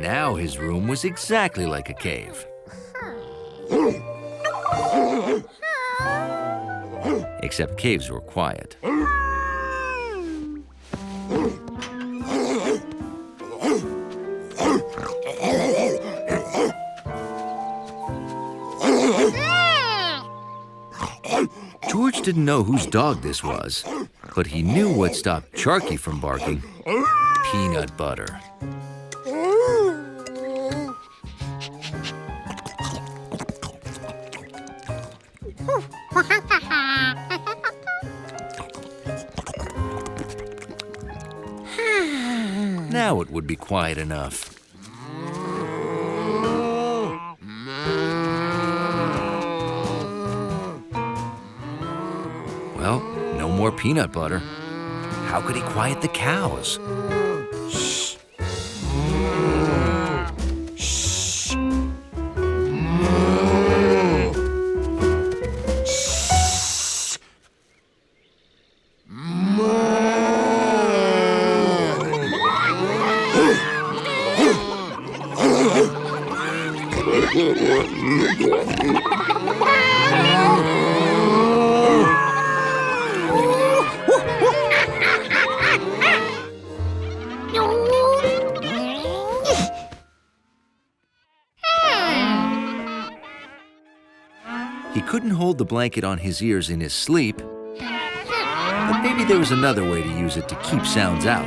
Now his room was exactly like a cave. Except caves were quiet. George didn't know whose dog this was, but he knew what stopped Sharky from barking: peanut butter. Now it would be quiet enough. Well, no more peanut butter. How could he quiet the cows? Shh. Shh. Shh. He couldn't hold the blanket on his ears in his sleep, but maybe there was another way to use it to keep sounds out.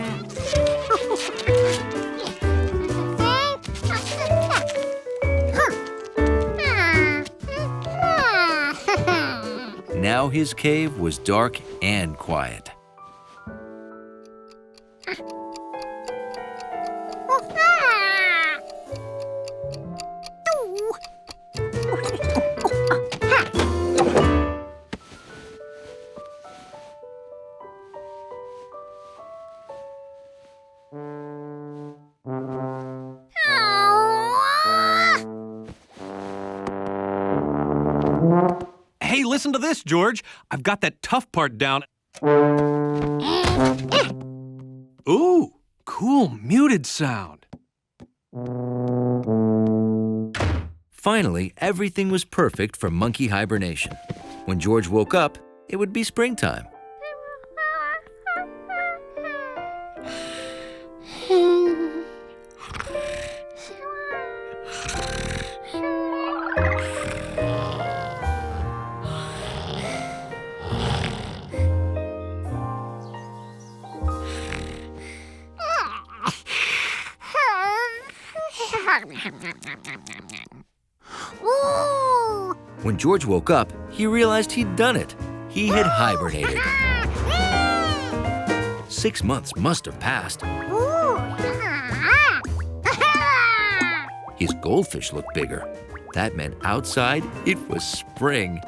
Now his cave was dark and quiet. Hey, listen to this, George. I've got that tough part down. Ooh, cool muted sound. Finally, everything was perfect for monkey hibernation. When George woke up, it would be springtime. When George woke up, he realized he'd done it. He had hibernated. 6 months must have passed. His goldfish looked bigger. That meant outside it was spring.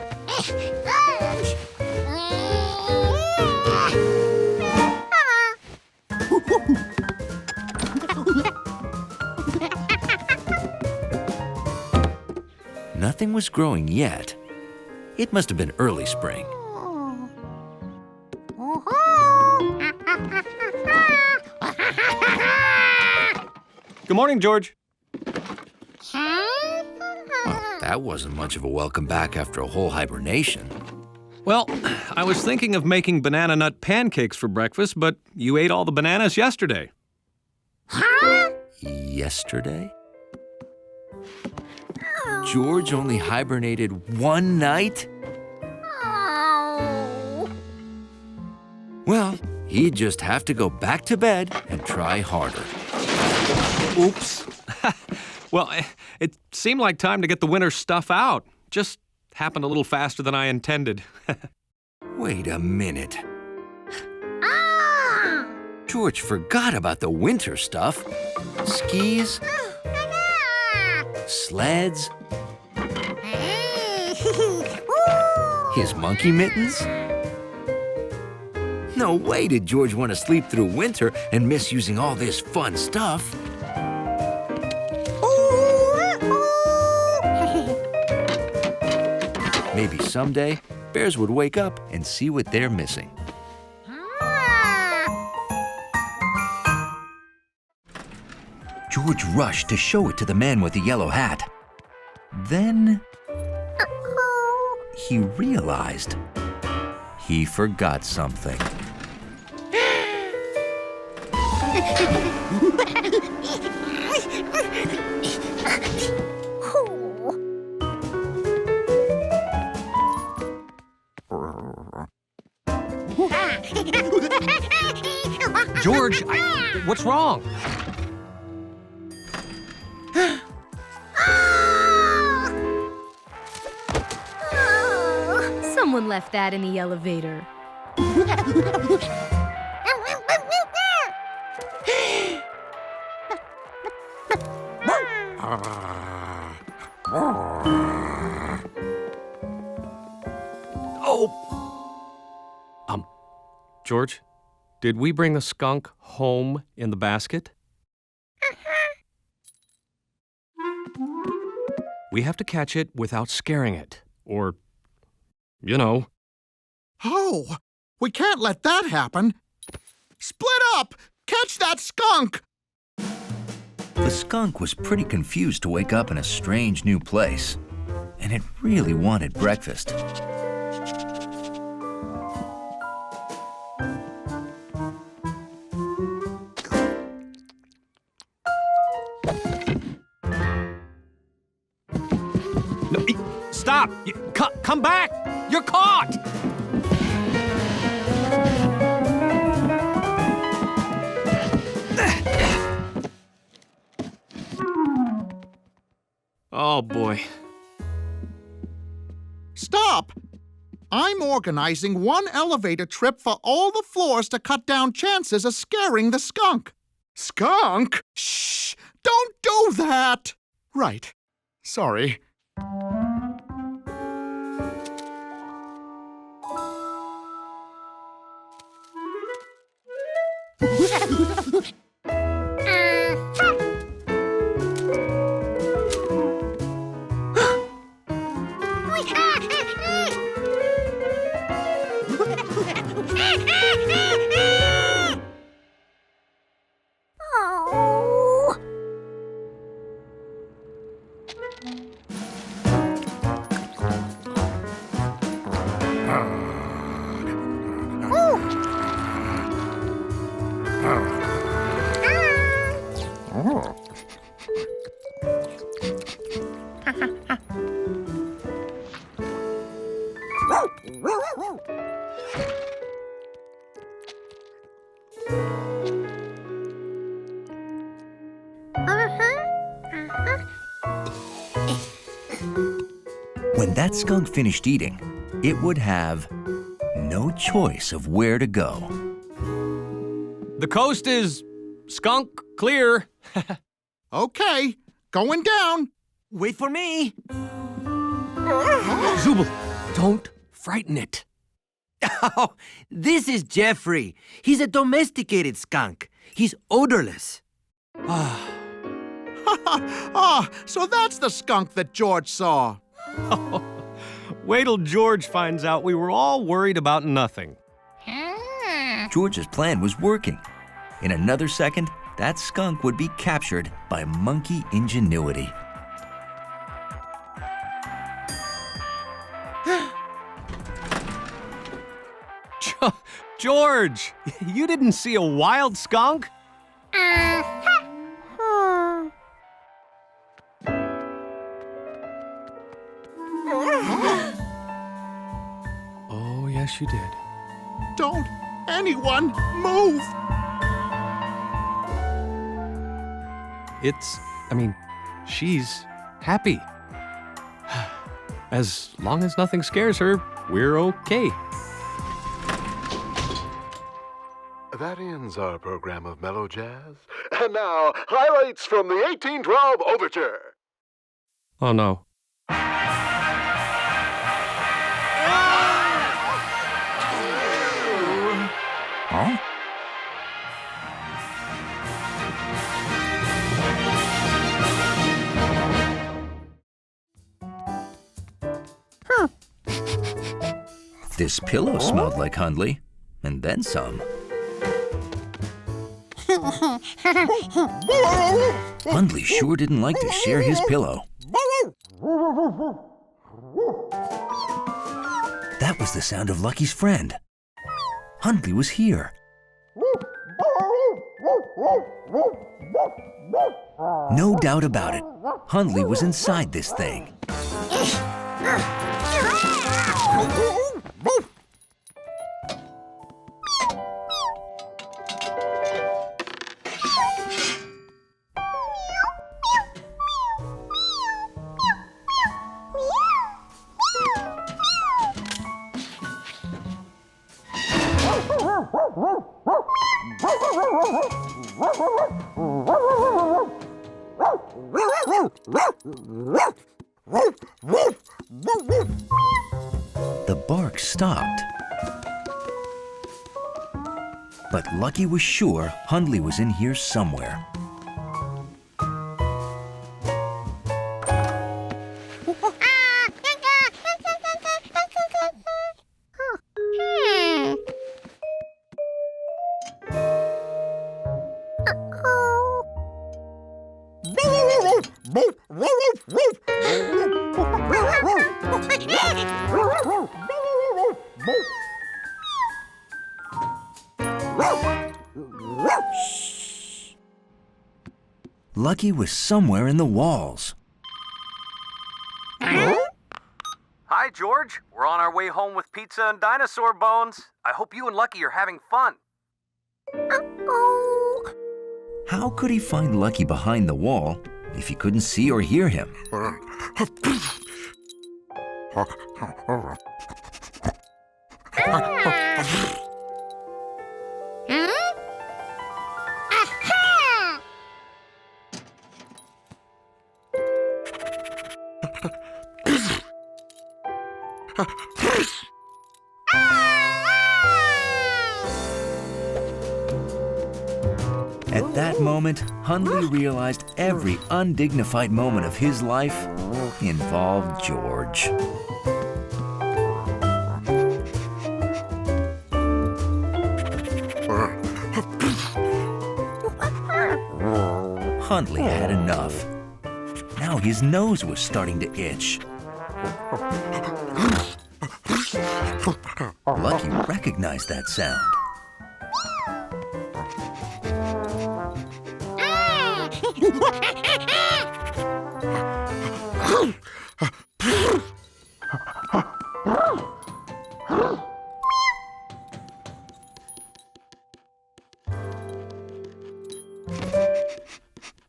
Nothing was growing yet. It must have been early spring. Good morning, George. Well, that wasn't much of a welcome back after a whole hibernation. Well, I was thinking of making banana nut pancakes for breakfast, but you ate all the bananas yesterday. Yesterday? George only hibernated one night? Well, he'd just have to go back to bed and try harder. Oops. Well, it seemed like time to get the winter stuff out. Just happened a little faster than I intended. Wait a minute. George forgot about the winter stuff. Skis, sleds, his monkey mittens. No way did George want to sleep through winter and miss using all this fun stuff. Maybe someday, bears would wake up and see what they're missing. George rushed to show it to the man with the yellow hat. Then he realized he forgot something. George, what's wrong? Someone left that in the elevator. Oh! George, did we bring the skunk home in the basket? We have to catch it without scaring it, or, you know. Oh, we can't let that happen. Split up! Catch that skunk! The skunk was pretty confused to wake up in a strange new place, and it really wanted breakfast. No, stop! Come back! You're caught! Oh, boy. Stop! I'm organizing one elevator trip for all the floors to cut down chances of scaring the skunk. Skunk? Shh! Don't do that! Right. Sorry. When that skunk finished eating, it would have no choice of where to go. The coast is skunk clear. Okay, going down. Wait for me. Zubul, don't frighten it. Oh, this is Jeffrey. He's a domesticated skunk. He's odorless. Ah, so that's the skunk that George saw. Wait till George finds out we were all worried about nothing. George's plan was working. In another second, that skunk would be captured by monkey ingenuity. George, you didn't see a wild skunk? Oh, yes, you did. Don't anyone move! She's happy. As long as nothing scares her, we're okay. That ends our program of mellow jazz. And now, highlights from the 1812 Overture. Oh, no. Huh? This pillow smelled like Hundley, and then some. Hundley sure didn't like to share his pillow. That was the sound of Lucky's friend. Hundley was here. No doubt about it, Hundley was inside this thing. The bark stopped. But Lucky was sure Hundley was in here somewhere. Lucky was somewhere in the walls. Hi, George. We're on our way home with pizza and dinosaur bones. I hope you and Lucky are having fun. How could he find Lucky behind the wall if he couldn't see or hear him? At that moment, Hundley realized every undignified moment of his life involved George. Hundley had enough. Now his nose was starting to itch. Lucky recognized that sound.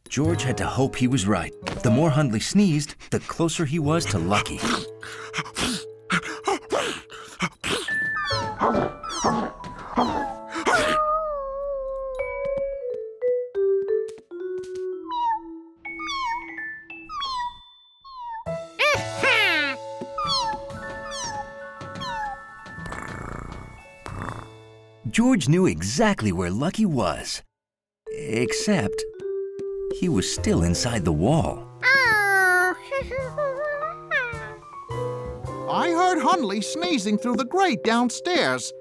George had to hope he was right. The more Hundley sneezed, the closer he was to Lucky. George knew exactly where Lucky was, except he was still inside the wall. I heard Hundley sneezing through the grate downstairs.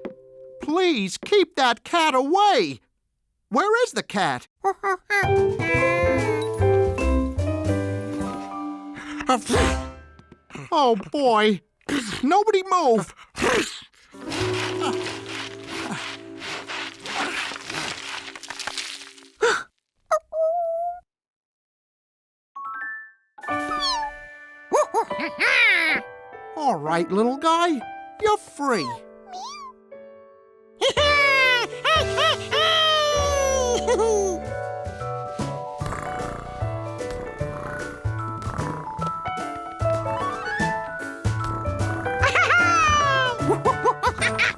Please keep that cat away. Where is the cat? Oh, boy. Nobody move. All right, little guy, you're free.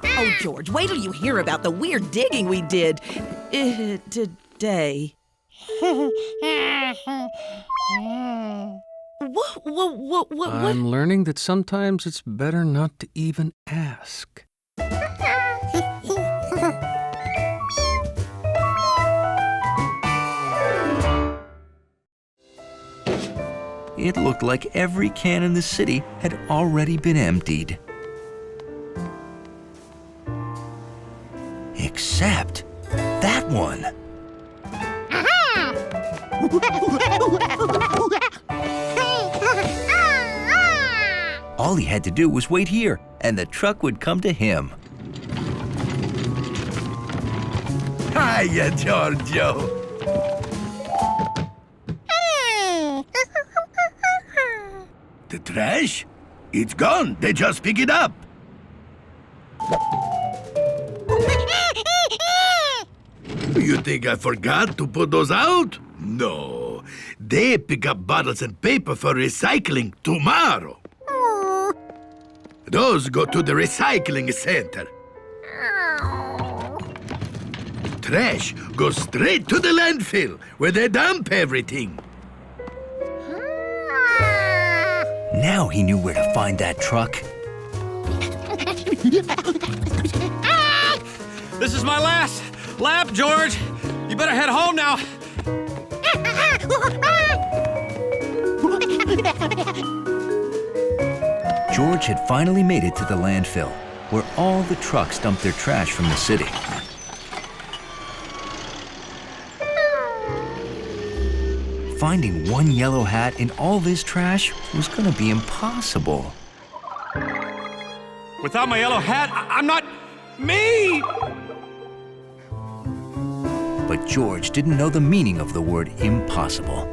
Oh, George, wait till you hear about the weird digging we did today. What? I'm learning that sometimes it's better not to even ask. It looked like every can in the city had already been emptied. Except that one. All he had to do was wait here, and the truck would come to him. Hiya, Giorgio. The trash? It's gone. They just pick it up. You think I forgot to put those out? No. They pick up bottles and paper for recycling tomorrow. Those go to the recycling center. Trash goes straight to the landfill, where they dump everything. Now he knew where to find that truck. This is my last lap, George. You better head home now. George had finally made it to the landfill, where all the trucks dumped their trash from the city. Finding one yellow hat in all this trash was going to be impossible. Without my yellow hat, I'm not me! But George didn't know the meaning of the word impossible.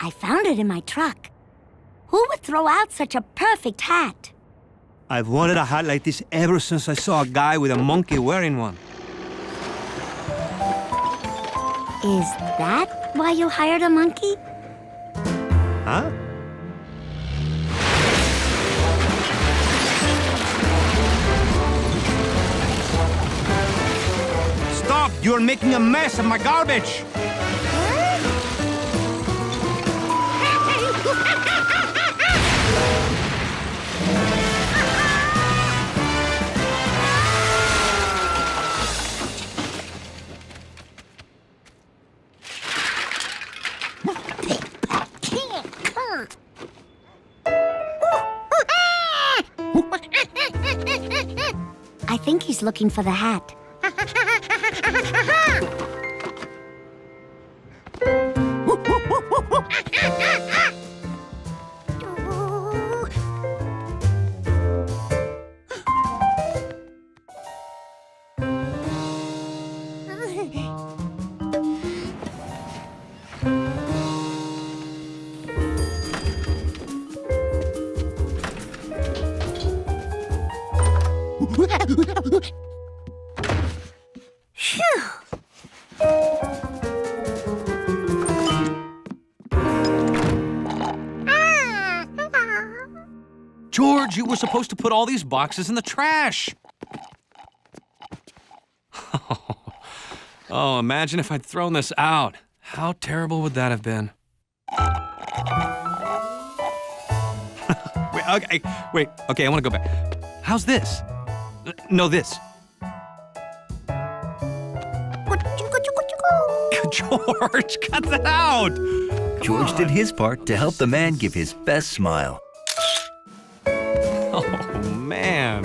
I found it in my truck. Who would throw out such a perfect hat? I've wanted a hat like this ever since I saw a guy with a monkey wearing one. Is that why you hired a monkey? Huh? Stop! You're making a mess of my garbage! I think he's looking for the hat. George, you were supposed to put all these boxes in the trash. Oh, imagine if I'd thrown this out. How terrible would that have been? Okay, I want to go back. How's this? No, this. George, cut that out! George did his part to help the man give his best smile. Oh, man.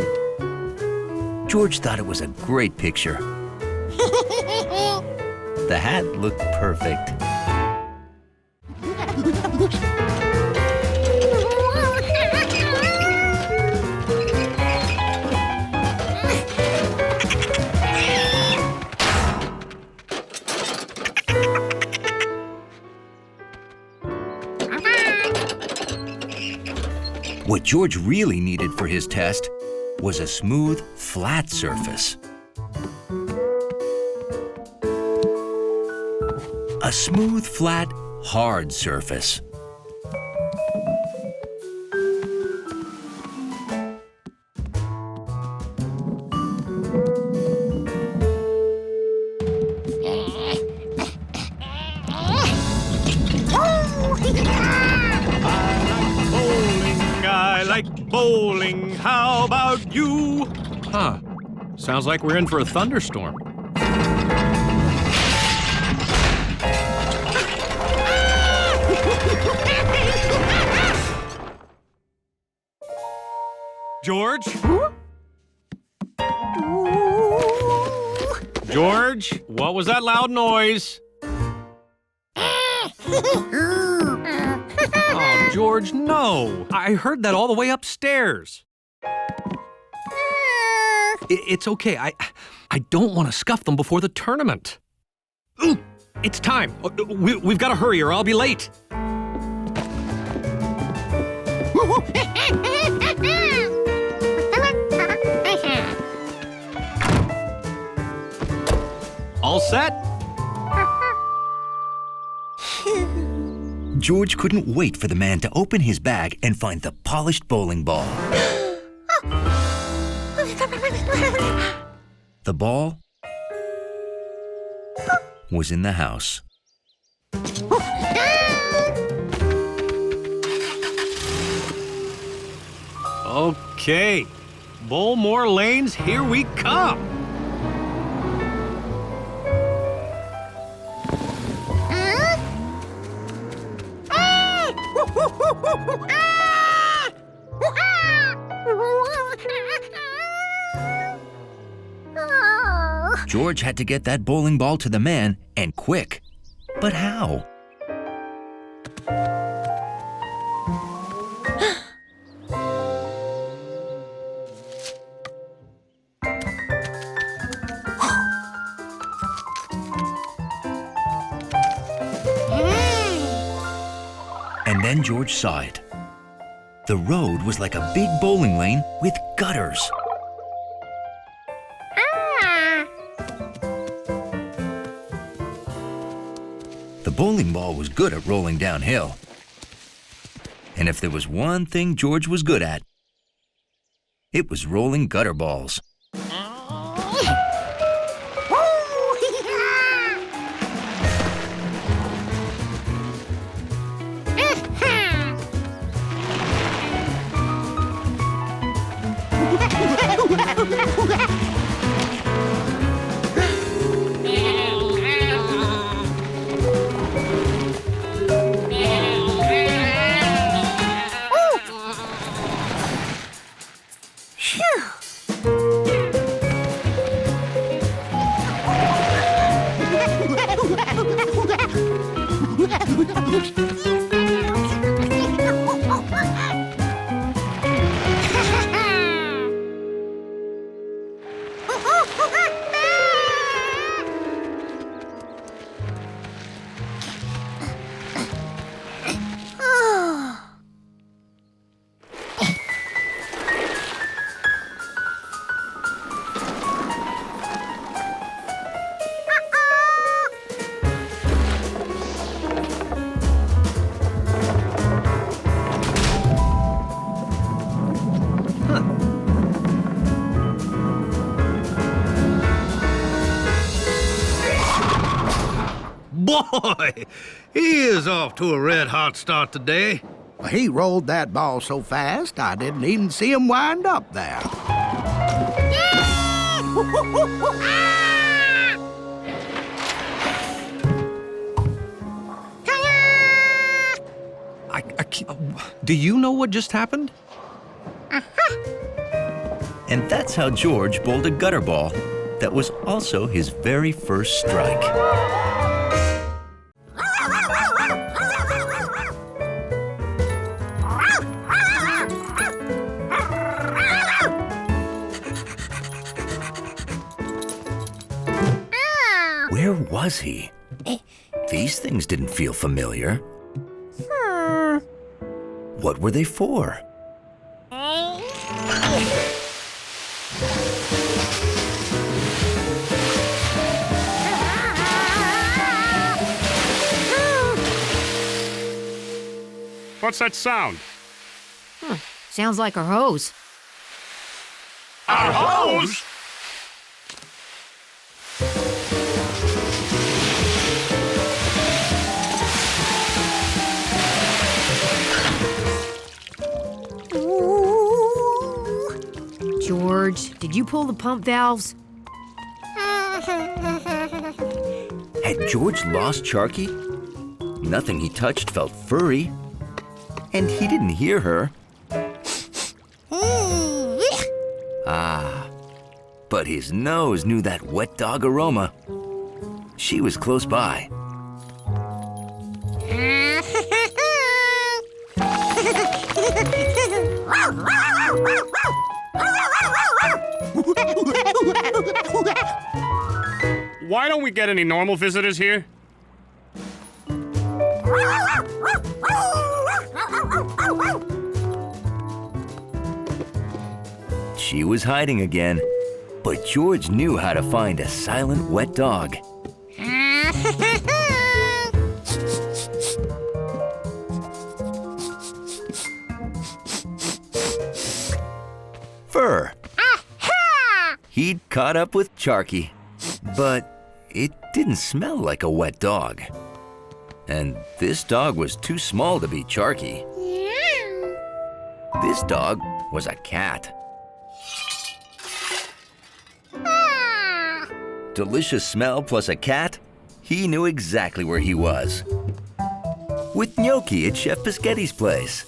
George thought it was a great picture. The hat looked perfect. What George really needed for his test was a smooth, flat surface. A smooth, flat, hard surface. I like bowling. How about you? Huh. Sounds like we're in for a thunderstorm. George? George, what was that loud noise? Oh, George, no. I heard that all the way upstairs. It's okay. I don't want to scuff them before the tournament. Ooh, it's time. We've got to hurry or I'll be late. All set? George couldn't wait for the man to open his bag and find the polished bowling ball. The ball was in the house. Okay. Bowl more lanes, here we come. George had to get that bowling ball to the man, and quick. But how? And then George saw it. The road was like a big bowling lane with gutters. The bowling ball was good at rolling downhill. And if there was one thing George was good at, it was rolling gutter balls. Boy, he is off to a red-hot start today. He rolled that ball so fast, I didn't even see him wind up there. Do you know what just happened? And that's how George bowled a gutter ball that was also his very first strike. Where was he? These things didn't feel familiar. What were they for? What's that sound? Sounds like a hose. Our hose? George, did you pull the pump valves? Had George lost Sharky? Nothing he touched felt furry. And he didn't hear her. Ah, but his nose knew that wet dog aroma. She was close by. Why don't we get any normal visitors here? She was hiding again, but George knew how to find a silent wet dog. Fur. He'd caught up with Charky, but it didn't smell like a wet dog. And this dog was too small to be Charky. This dog was a cat. Delicious smell plus a cat, he knew exactly where he was. With gnocchi at Chef Bischetti's place.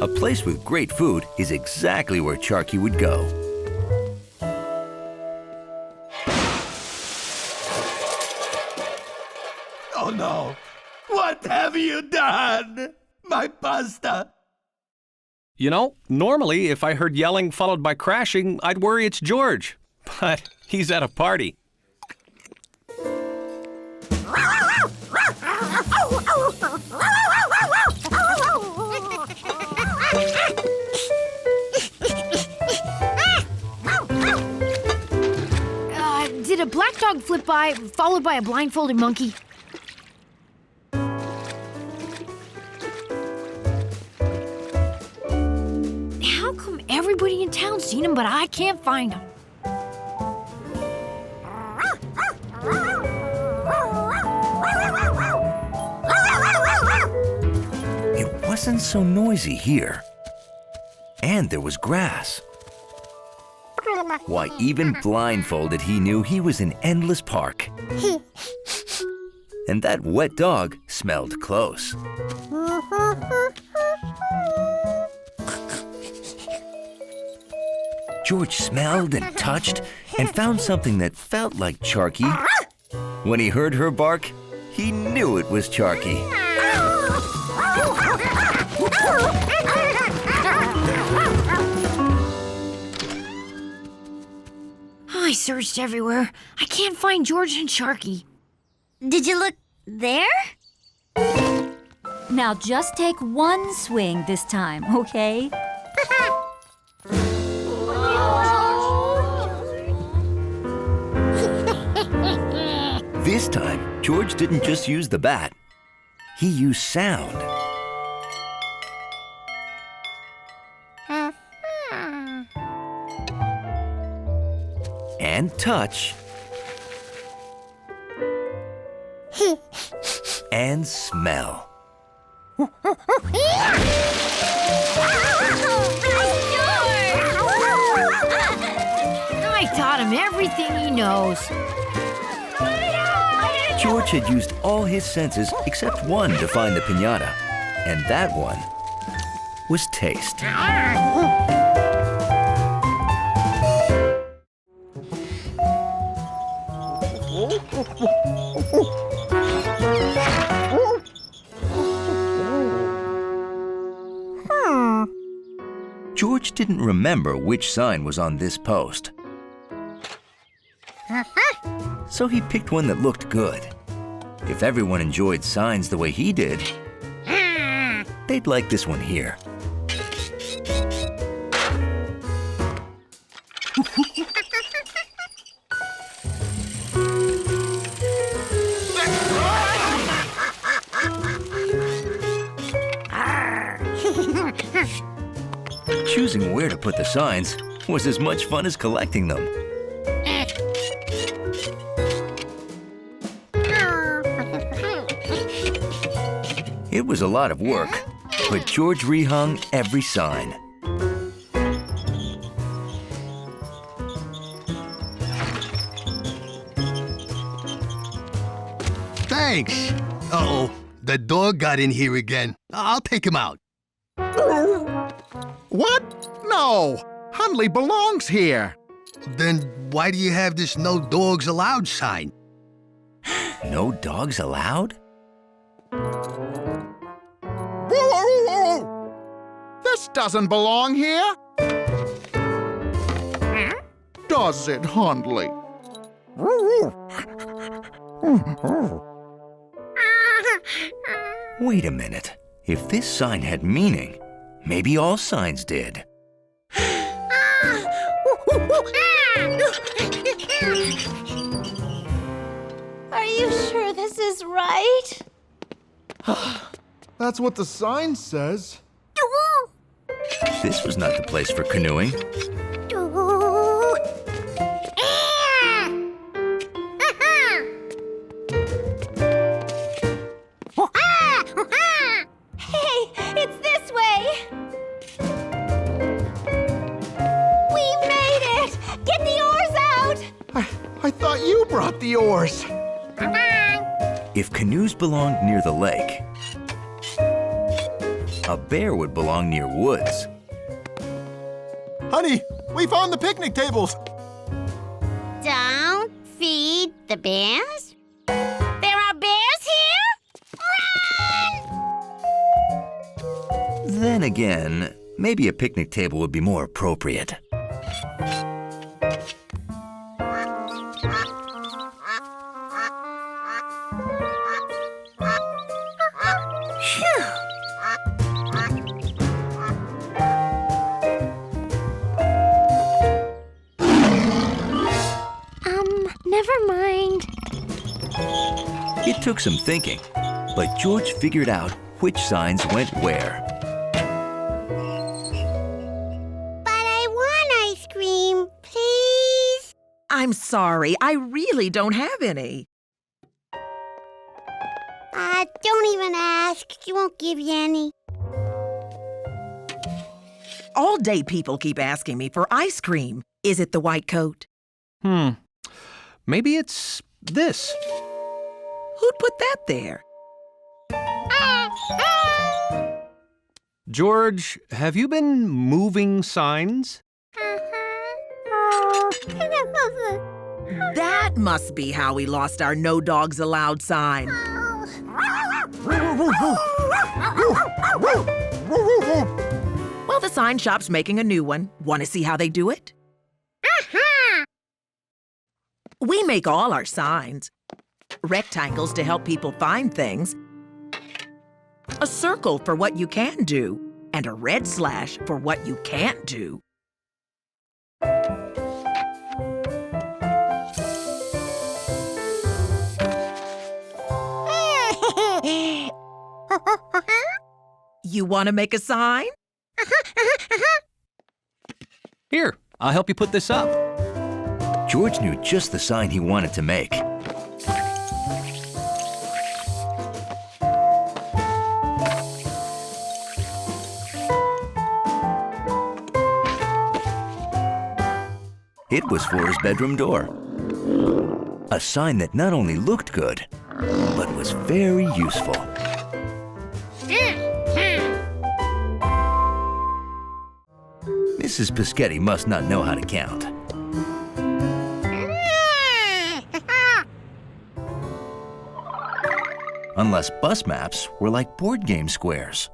A place with great food is exactly where Charky would go. Oh no! What have you done? My pasta! You know, normally if I heard yelling followed by crashing, I'd worry it's George. But he's at a party. Did a black dog flip by, followed by a blindfolded monkey? How come everybody in town's seen him, but I can't find him? It wasn't so noisy here. And there was grass. Why, even blindfolded, he knew he was in Endless Park. And that wet dog smelled close. George smelled and touched and found something that felt like Charky. When he heard her bark, he knew it was Charky. I searched everywhere. I can't find George and Sharky. Did you look there? Now just take one swing this time, okay? This time, George didn't just use the bat. He used sound. And touch. And smell. I taught him everything he knows. George had used all his senses except one to find the piñata, and that one was taste. George didn't remember which sign was on this post. So he picked one that looked good. If everyone enjoyed signs the way he did, they'd like this one here. Choosing where to put the signs was as much fun as collecting them. It was a lot of work, but George rehung every sign. Thanks. Uh-oh, the dog got in here again. I'll take him out. What? No! Hundley belongs here. Then why do you have this no dogs allowed sign? No dogs allowed? This doesn't belong here. Does it, Hundley? Wait a minute. If this sign had meaning, maybe all signs did. Are you sure this is right? That's what the sign says. This was not the place for canoeing. Hey, it's this way! We made it! Get the oars out! I thought you brought the oars. If canoes belonged near the lake, a bear would belong near woods. Honey, we found the picnic tables. Don't feed the bears? There are bears here? Run! Then again, maybe a picnic table would be more appropriate. Never mind. It took some thinking, but George figured out which signs went where. But I want ice cream, please. I'm sorry, I really don't have any. Don't even ask. She won't give you any. All day people keep asking me for ice cream. Is it the white coat? Maybe it's this. Who'd put that there? George, have you been moving signs? That must be how we lost our no dogs allowed sign. Well, the sign shop's making a new one. Want to see how they do it? We make all our signs. Rectangles to help people find things. A circle for what you can do. And a red slash for what you can't do. You want to make a sign? Here, I'll help you put this up. George knew just the sign he wanted to make. It was for his bedroom door. A sign that not only looked good, but was very useful. Mrs. Pischetti must not know how to count. Unless bus maps were like board game squares.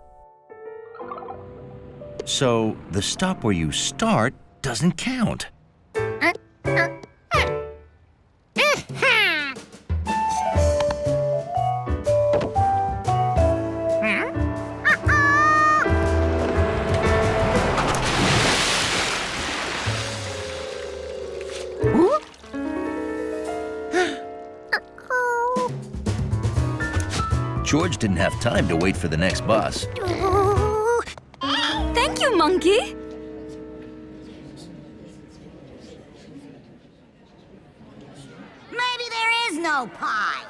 So the stop where you start doesn't count. George didn't have time to wait for the next bus. Thank you, monkey. Maybe there is no pie.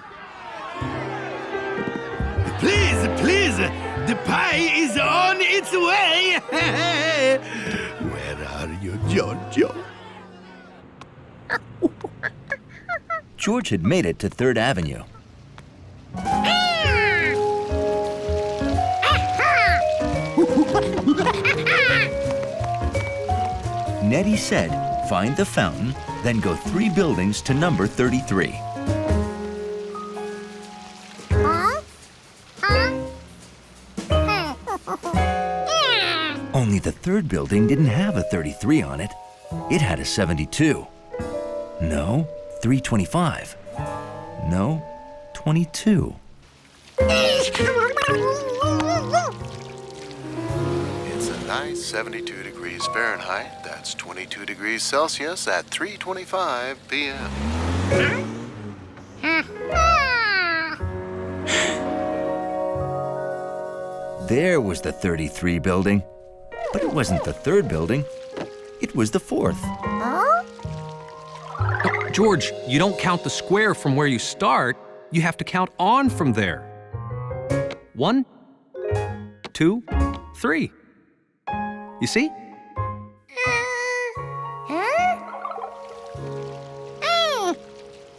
Please, please, the pie is on its way. Where are you, Giorgio? George had made it to 3rd Avenue. Nettie said, find the fountain, then go 3 buildings to number 33. Only the 3rd building didn't have a 33 on it. It had a 72. No, 325. No, 22. It's a nice 72 degrees Fahrenheit. That's 22 degrees Celsius at 3:25 p.m. There was the 33 building. But it wasn't the 3rd building. It was the 4th. George, you don't count the square from where you start. You have to count on from there. 1, 2, 3. You see?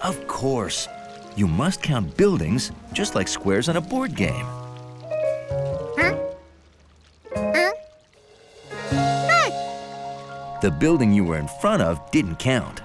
Of course. You must count buildings just like squares on a board game. The building you were in front of didn't count.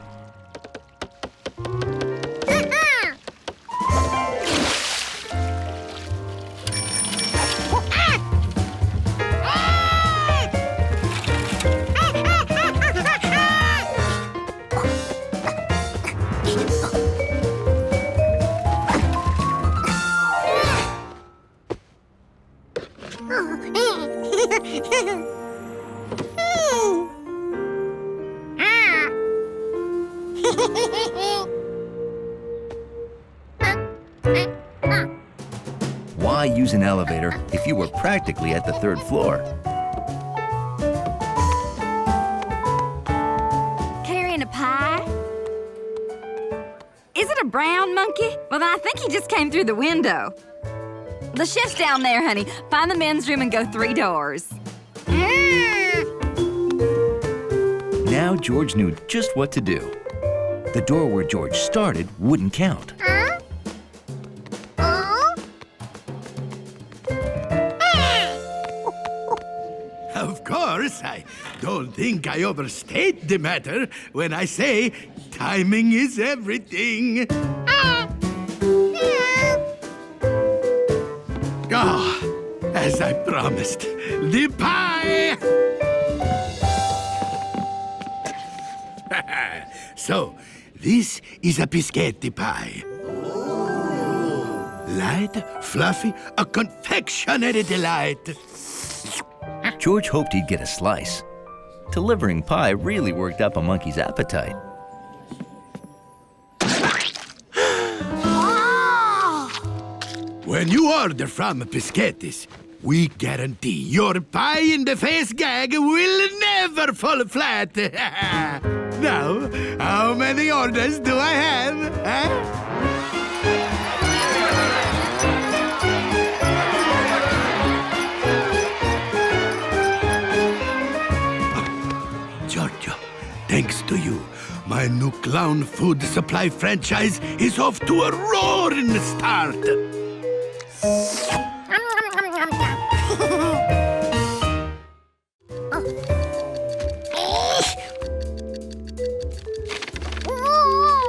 Why use an elevator if you were practically at the 3rd floor? Carrying a pie? Is it a brown monkey? Well, then I think he just came through the window. The chef's down there, honey. Find the men's room and go 3 doors. Now George knew just what to do. The door where George started wouldn't count. Of course, I don't think I overstate the matter when I say timing is everything. Oh, as I promised, the pie! So, this is a biscotti pie. Light, fluffy, a confectionery delight. George hoped he'd get a slice. Delivering pie really worked up a monkey's appetite. When you order from Piscettis, we guarantee your pie-in-the-face gag will never fall flat. Now, how many orders do I have? Giorgio, thanks to you, my new clown food supply franchise is off to a roaring start.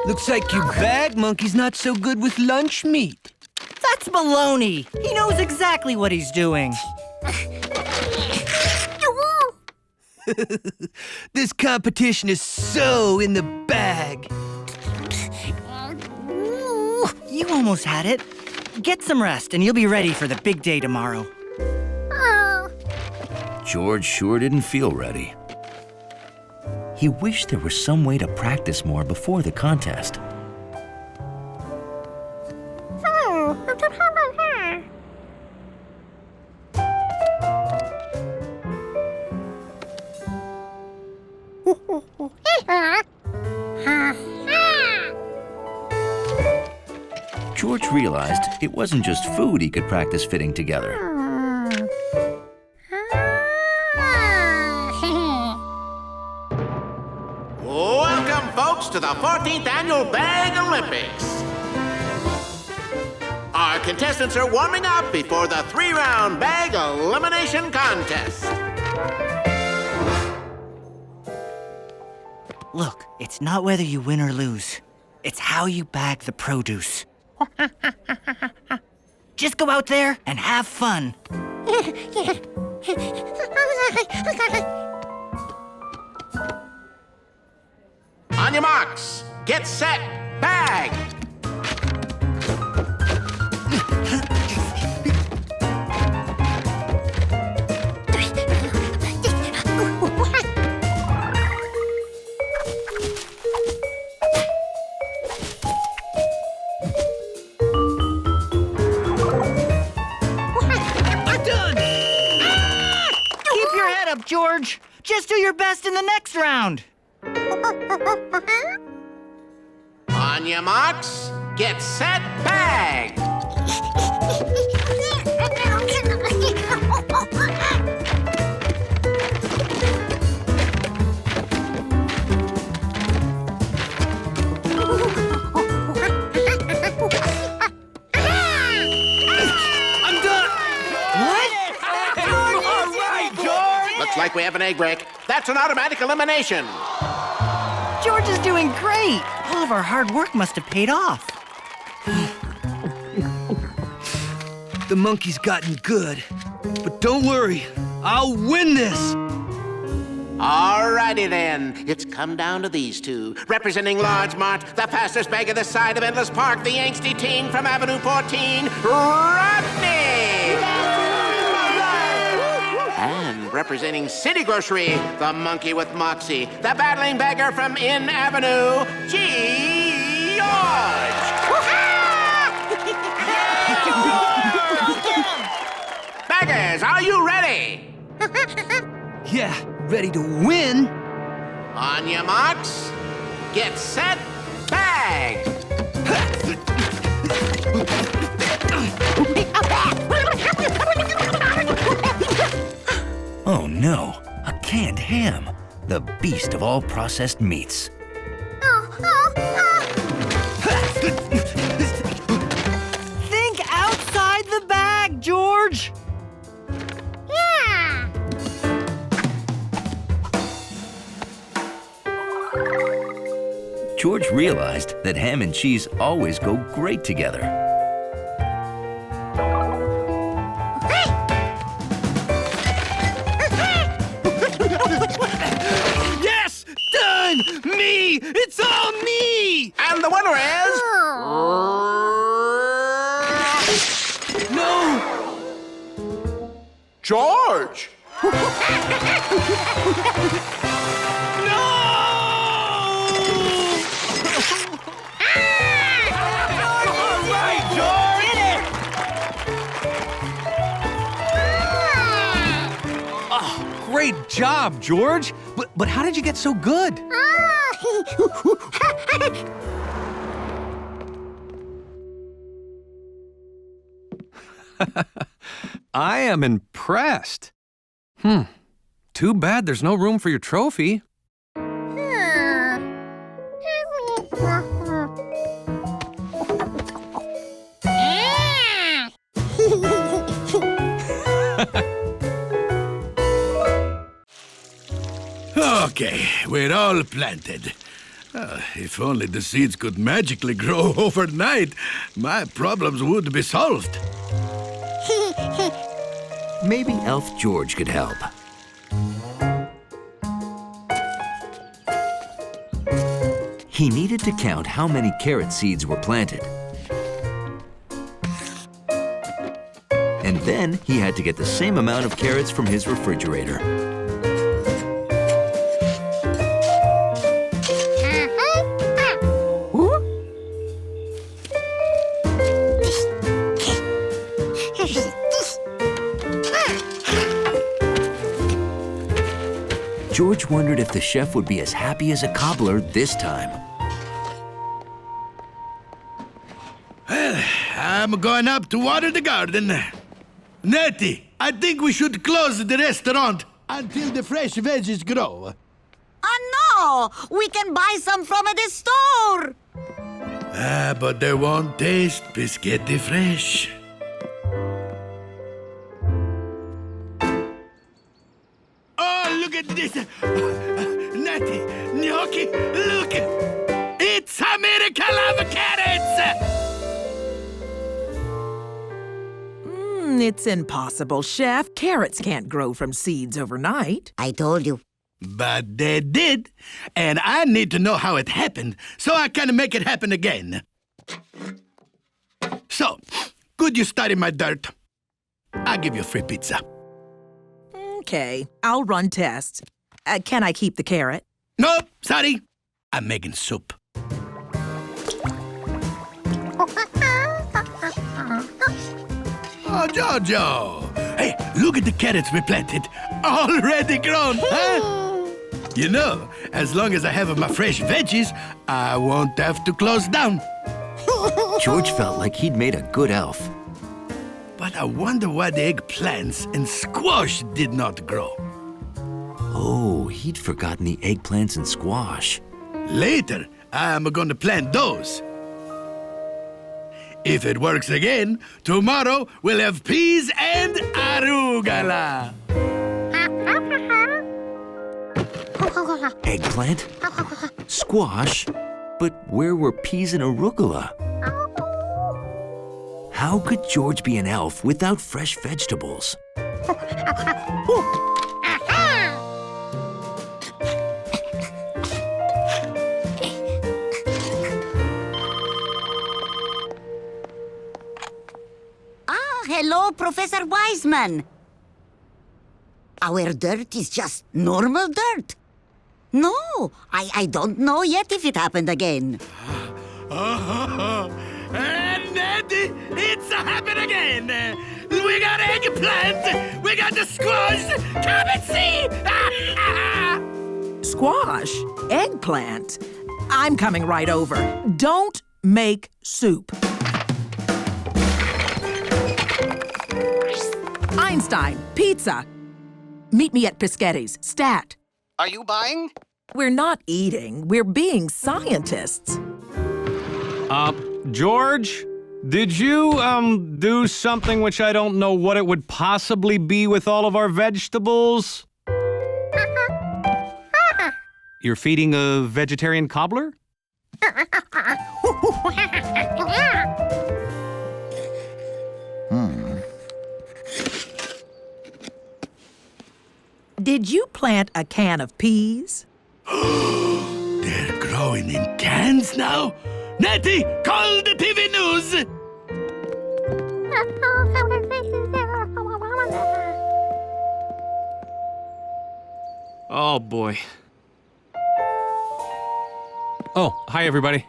Looks like your bag monkey's not so good with lunch meat. That's baloney. He knows exactly what he's doing. This competition is so in the bag. You almost had it. Get some rest and you'll be ready for the big day tomorrow. George sure didn't feel ready. He wished there was some way to practice more before the contest. George realized it wasn't just food he could practice fitting together. Welcome, folks, to the 14th Annual Bag Olympics. Our contestants are warming up before the 3-round bag elimination contest. Look, it's not whether you win or lose. It's how you bag the produce. Just go out there and have fun. On your marks, get set, bag! Keep your head up, George. Just do your best in the next round. On your marks, get set, bag! I'm done. What? All right, George! Looks like we have an egg break. That's an automatic elimination. George is doing great. All of our hard work must have paid off. The monkey's gotten good. But don't worry, I'll win this. Alrighty then, it's come down to these two. Representing Largemont, the fastest bag of the side of Endless Park, the angsty teen from Avenue 14, Rodney! And representing City Grocery, the monkey with Moxie, the battling beggar from In Avenue, George! Baggers, are you ready? Yeah, ready to win. On your marks, get set, bag! Oh no, a canned ham. The beast of all processed meats. Think outside the bag, George. Yeah. George realized that ham and cheese always go great together. Yes! Done! Me! It's all me! And the winner is... No! George! Great job, George. But how did you get so good? I am impressed. Too bad there's no room for your trophy. Okay, we're all planted. If only the seeds could magically grow overnight, my problems would be solved. Maybe Elf George could help. He needed to count how many carrot seeds were planted. And then he had to get the same amount of carrots from his refrigerator. George wondered if the chef would be as happy as a cobbler this time. Well, I'm going up to water the garden. Nettie, I think we should close the restaurant until the fresh veggies grow. Oh, no! We can buy some from the store! But they won't taste biscotti fresh. Oh, look at this! Natty, gnocchi, look! It's a miracle of carrots! It's impossible, Chef. Carrots can't grow from seeds overnight. I told you. But they did, and I need to know how it happened so I can make it happen again. So, could you study my dirt? I'll give you free pizza. Okay, I'll run tests. Can I keep the carrot? Nope, sorry. I'm making soup. Oh, Jojo! Hey, look at the carrots we planted. Already grown, huh? You know, as long as I have my fresh veggies, I won't have to close down. George felt like he'd made a good elf. But I wonder why the eggplants and squash did not grow. Oh, he'd forgotten the eggplants and squash. Later, I'm going to plant those. If it works again, tomorrow we'll have peas and arugula. Eggplant? Squash? But where were peas and arugula? How could George be an elf without fresh vegetables? Hello, Professor Wiseman. Our dirt is just normal dirt. No, I don't know yet if it happened again. And Daddy, it's happened again. We got eggplant. We got the squash. Come and see. Squash? Eggplant? I'm coming right over. Don't make soup. Einstein, pizza. Meet me at Pischetti's, Stat. Are you buying? We're not eating. We're being scientists. George, did you, do something which I don't know what it would possibly be with all of our vegetables? You're feeding a vegetarian cobbler? Did you plant a can of peas? They're growing in cans now? Natty, call the TV news! Oh, boy. Oh, hi, everybody.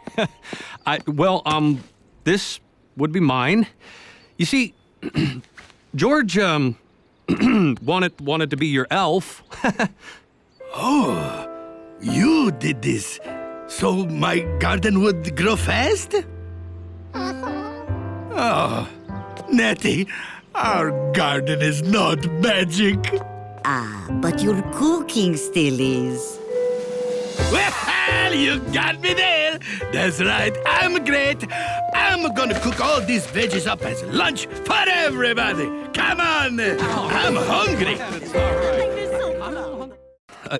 This would be mine. You see, George, wanted to be your elf. Oh, you did this so my garden would grow fast? Oh, Natty, our garden is not magic. Ah, but your cooking still is. Well, you got me there. That's right, I'm great. I'm gonna cook all these veggies up as lunch for everybody. Come on, I'm hungry.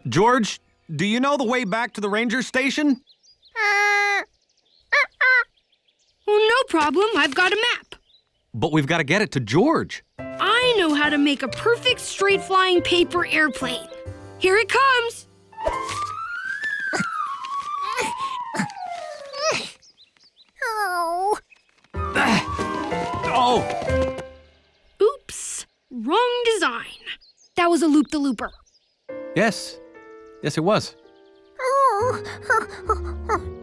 George, do you know the way back to the ranger station? Well, no problem. I've got a map. But we've got to get it to George. I know how to make a perfect straight-flying paper airplane. Here it comes. Oh! Oops. Wrong design. That was a loop-the-looper. Yes, it was.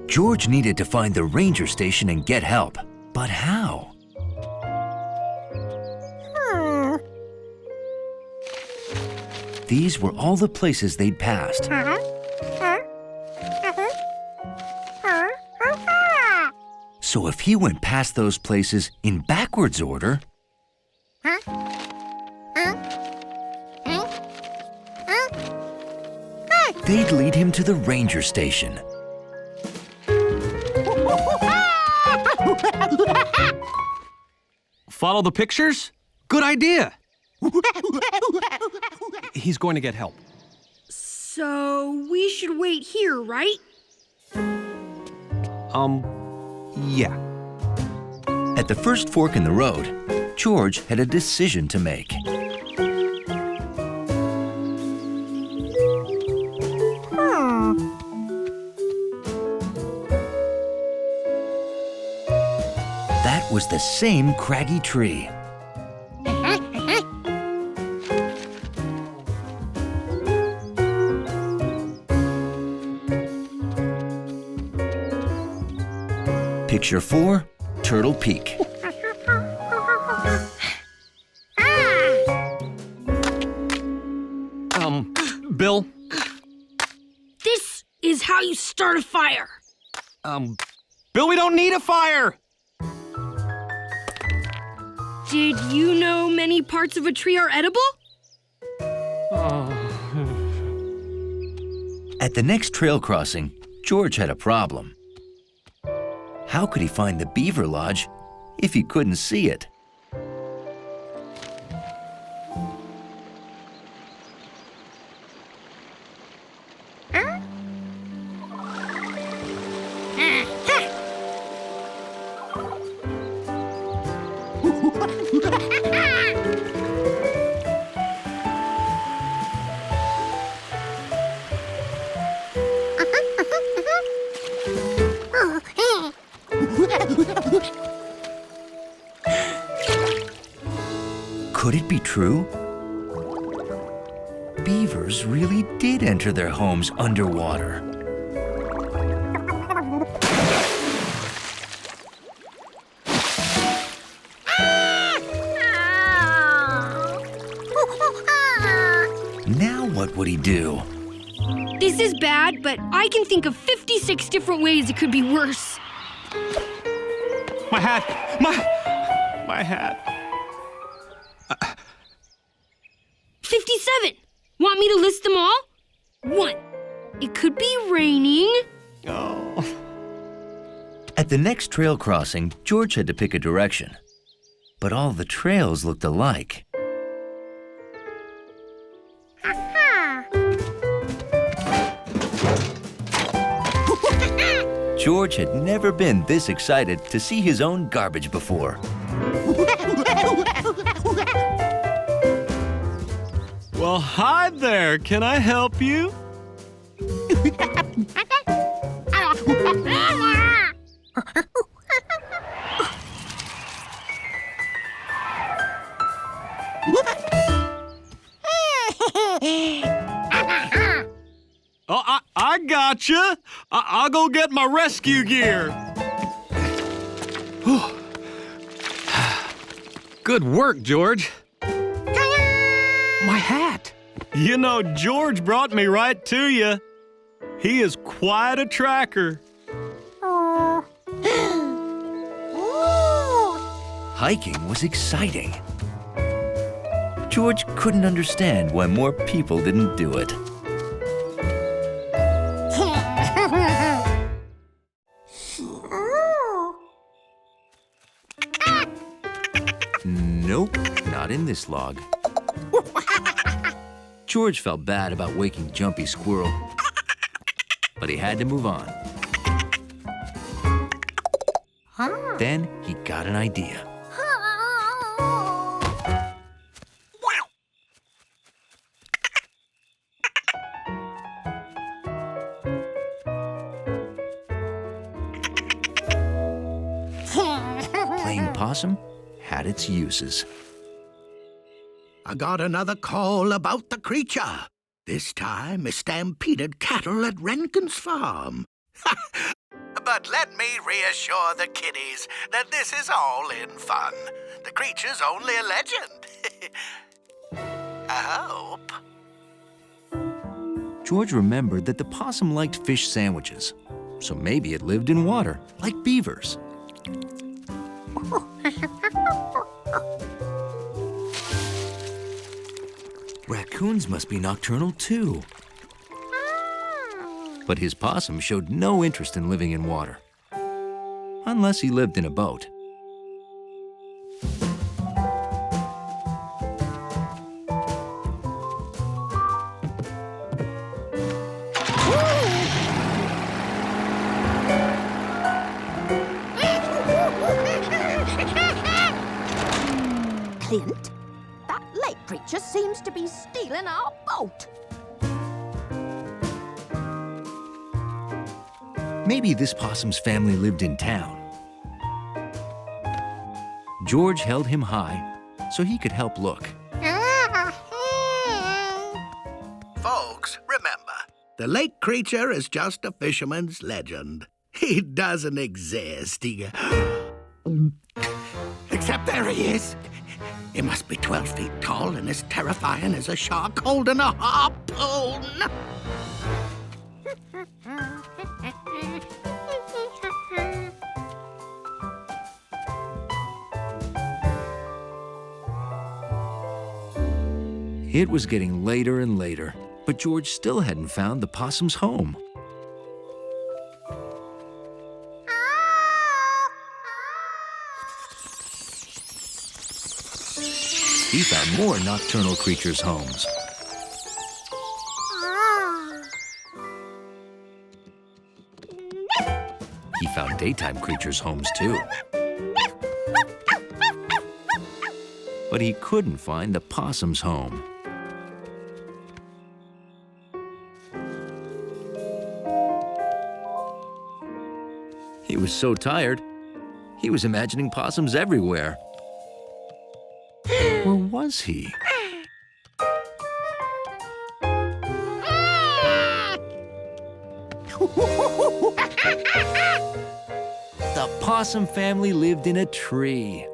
George needed to find the ranger station and get help. But how? These were all the places they'd passed. So if he went past those places in backwards order, they'd lead him to the ranger station. Follow the pictures? Good idea. He's going to get help. So we should wait here, right? Yeah. At the first fork in the road, George had a decision to make. That was the same craggy tree. Picture 4, Turtle Peak. Bill? This is how you start a fire. Bill, we don't need a fire! Did you know many parts of a tree are edible? At the next trail crossing, George had a problem. How could he find the beaver lodge if he couldn't see it? Could it be true? Beavers really did enter their homes underwater. Now what would he do? This is bad, but I can think of 56 different ways it could be worse. My hat! My hat! 57! Want me to list them all? 1. It could be raining. Oh. At the next trail crossing, George had to pick a direction. But all the trails looked alike. George had never been this excited to see his own garbage before. Well, hi there. Can I help you? Oh, I gotcha. I'll go get my rescue gear. Good work, George. My hat. You know, George brought me right to you. He is quite a tracker. Hiking was exciting. George couldn't understand why more people didn't do it. Nope, not in this log. George felt bad about waking Jumpy Squirrel, but he had to move on. Then he got an idea. Playing possum had its uses. I got another call about the creature. This time, a stampeded cattle at Rankin's farm. But let me reassure the kiddies that this is all in fun. The creature's only a legend. I hope. George remembered that the possum liked fish sandwiches, so maybe it lived in water, like beavers. Raccoons must be nocturnal too. But his possum showed no interest in living in water, unless he lived in a boat. Clint, that lake creature seems to be stealing our boat. Maybe this possum's family lived in town. George held him high so he could help look. Folks, remember, the lake creature is just a fisherman's legend. He doesn't exist. Except there he is. He must be 12 feet tall and as terrifying as a shark holding a harpoon. It was getting later and later, but George still hadn't found the possum's home. He found more nocturnal creatures' homes. He found daytime creatures' homes, too. But he couldn't find the possum's home. He was so tired, he was imagining possums everywhere. Or was he? The possum family lived in a tree.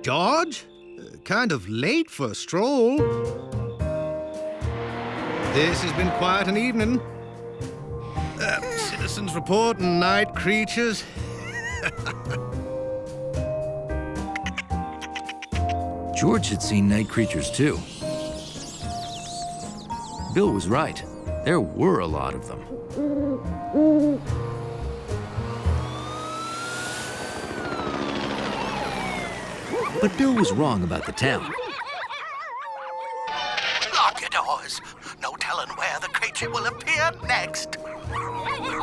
George? Kind of late for a stroll. This has been quite an evening. Citizens report and night creatures. George had seen night creatures, too. Bill was right. There were a lot of them. But Bill was wrong about the town. Lock your doors. No telling where the creature will appear next.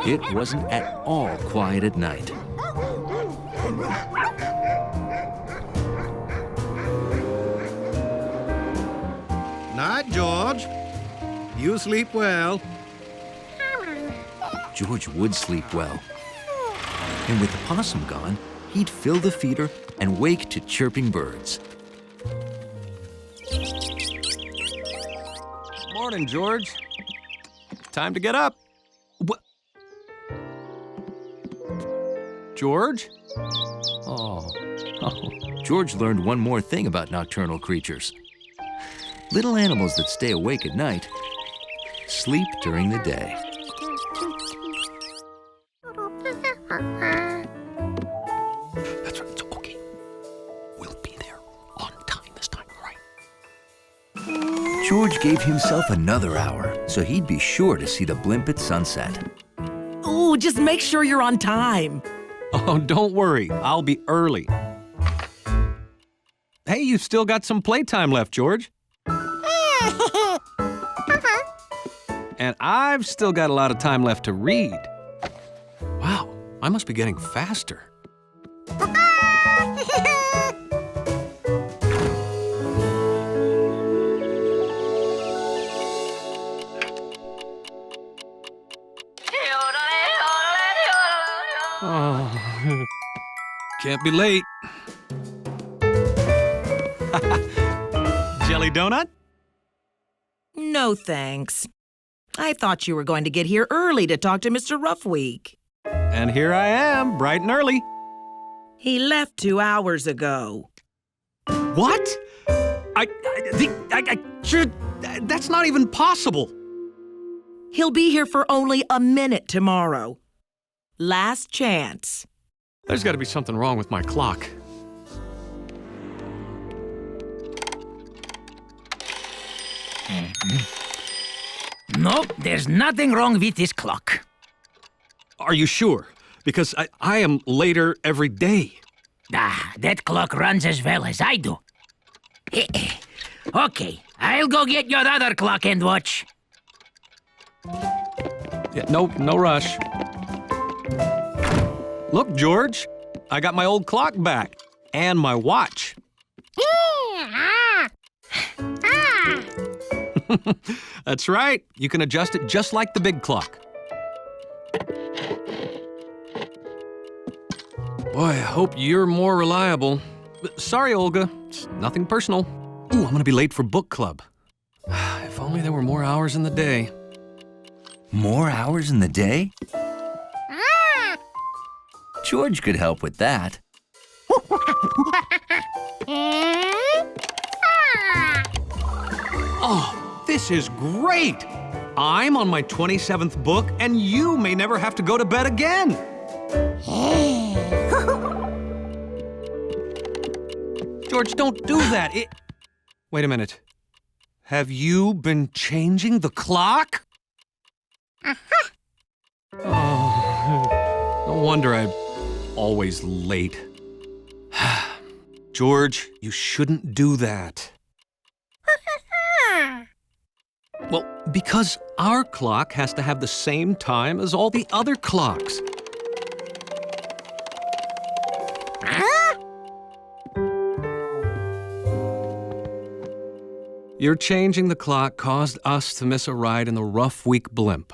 It wasn't at all quiet at night. Night, George. You sleep well. George would sleep well. And with the possum gone, he'd fill the feeder and wake to chirping birds. Morning, George. Time to get up. What? George? Oh. George learned one more thing about nocturnal creatures. Little animals that stay awake at night sleep during the day. That's right, it's okay. We'll be there on time this time, all right? George gave himself another hour so he'd be sure to see the blimp at sunset. Oh, just make sure you're on time. Oh, don't worry. I'll be early. Hey, you've still got some playtime left, George. And I've still got a lot of time left to read. Wow, I must be getting faster. Oh, can't be late. Jelly donut? No, thanks. I thought you were going to get here early to talk to Mr. Roughweek. And here I am, bright and early. He left 2 hours ago. What? That's not even possible. He'll be here for only a minute tomorrow. Last chance. There's got to be something wrong with my clock. No, there's nothing wrong with this clock. Are you sure? Because I am later every day. That clock runs as well as I do. Okay, I'll go get your other clock and watch. Yeah, no rush. Look, George, I got my old clock back and my watch. That's right. You can adjust it just like the big clock. Boy, I hope you're more reliable. Sorry, Olga. It's nothing personal. Ooh, I'm gonna be late for book club. If only there were more hours in the day. More hours in the day? George could help with that. Oh, this is great! I'm on my 27th book, and you may never have to go to bed again. George, don't do that. Wait a minute. Have you been changing the clock? Oh, no wonder I'm always late. George, you shouldn't do that. Well, because our clock has to have the same time as all the other clocks. Your changing the clock caused us to miss a ride in the rough week blimp.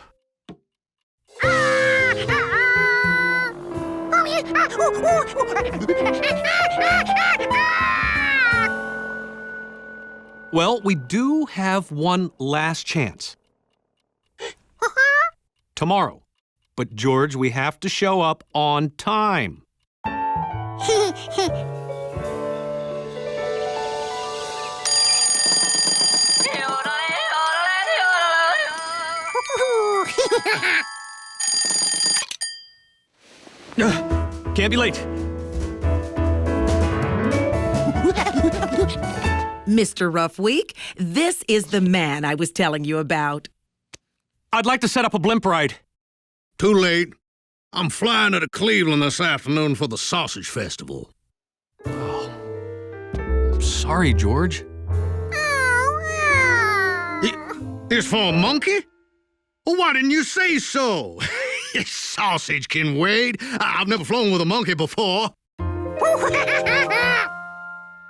Well, we do have one last chance. Tomorrow. But, George, we have to show up on time. Can't be late. Mr. Roughweek, this is the man I was telling you about. I'd like to set up a blimp ride. Too late. I'm flying to Cleveland this afternoon for the Sausage Festival. Oh, I'm sorry, George. It's for a monkey? Well, why didn't you say so? Sausage can wait. I've never flown with a monkey before.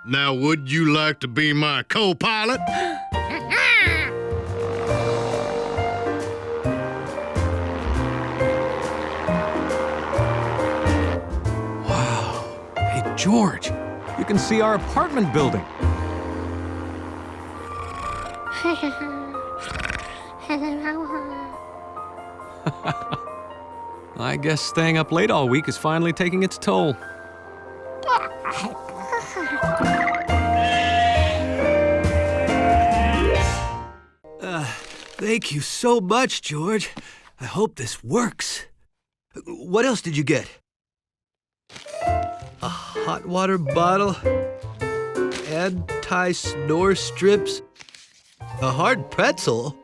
Now, would you like to be my co-pilot? Wow. Hey, George, you can see our apartment building. I guess staying up late all week is finally taking its toll. Thank you so much, George. I hope this works. What else did you get? A hot water bottle, anti-snore strips, a hard pretzel.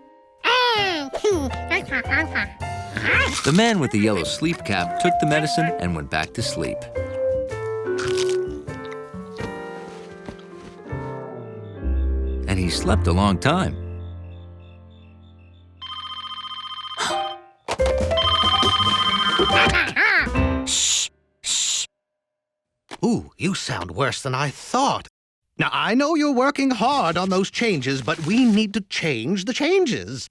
The man with the yellow sleep cap took the medicine and went back to sleep. And he slept a long time. Shh, shh. Ooh, you sound worse than I thought. Now, I know you're working hard on those changes, but we need to change the changes.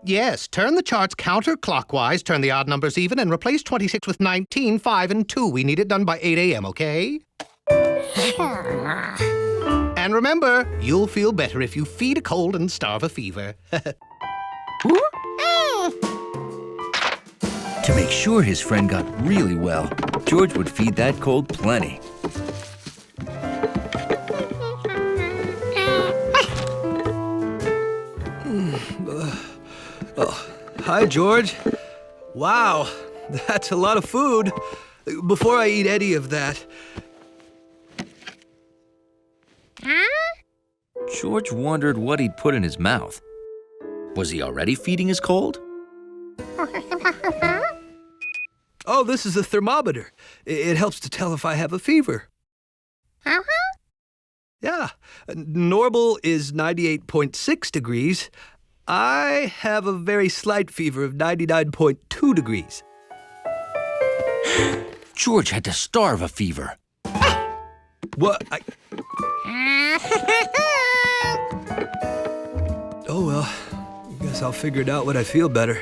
Yes, turn the charts counterclockwise, turn the odd numbers even, and replace 26 with 19, 5, and 2. We need it done by 8 a.m., okay? And remember, you'll feel better if you feed a cold and starve a fever. To make sure his friend got really well, George would feed that cold plenty. Hi, George. Wow, that's a lot of food. Before I eat any of that. George wondered what he'd put in his mouth. Was he already feeding his cold? Oh, this is a thermometer. It helps to tell if I have a fever. Yeah, normal is 98.6 degrees. I have a very slight fever of 99.2 degrees. George had to starve a fever. What? Oh, well, I guess I'll figure it out when I feel better.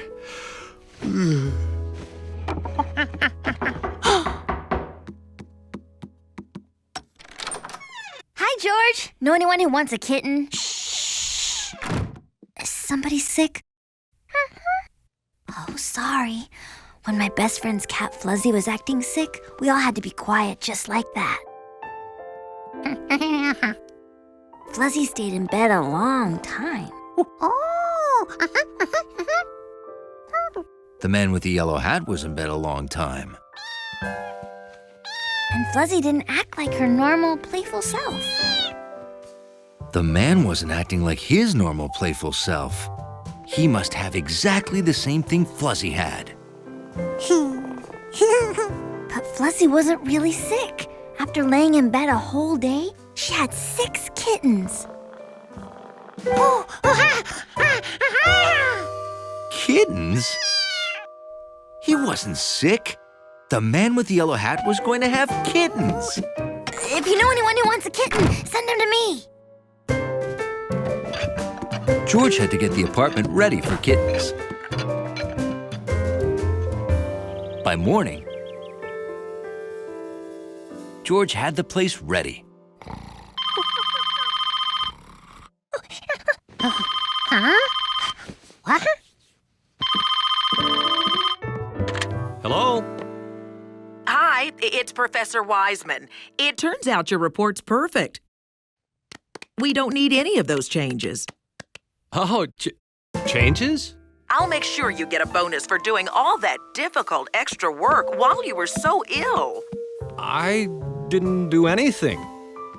Hi, George. Know anyone who wants a kitten? Shh. Is somebody sick? Oh, sorry. When my best friend's cat Fluzzy was acting sick, we all had to be quiet just like that. Fluzzy stayed in bed a long time. The man with the yellow hat was in bed a long time. And Fluzzy didn't act like her normal, playful self. The man wasn't acting like his normal playful self. He must have exactly the same thing Fluzzy had. But Fluzzy wasn't really sick. After laying in bed a whole day, she had 6 kittens. Kittens? He wasn't sick. The man with the yellow hat was going to have kittens. If you know anyone who wants a kitten, send them to me. George had to get the apartment ready for kittens. By morning, George had the place ready. Huh? What? Hello? Hi, it's Professor Wiseman. It turns out your report's perfect. We don't need any of those changes. Oh, changes? I'll make sure you get a bonus for doing all that difficult extra work while you were so ill. I didn't do anything.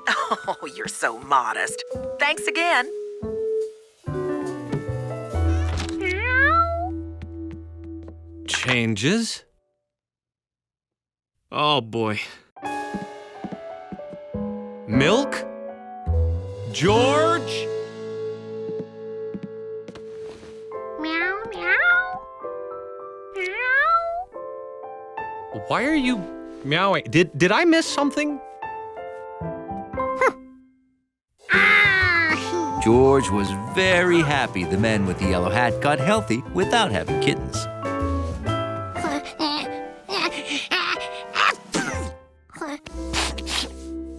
Oh, you're so modest. Thanks again. Changes? Oh, boy. Milk? George? Meow, meow. Meow. Why are you meowing? Did I miss something? George was very happy the man with the yellow hat got healthy without having kittens.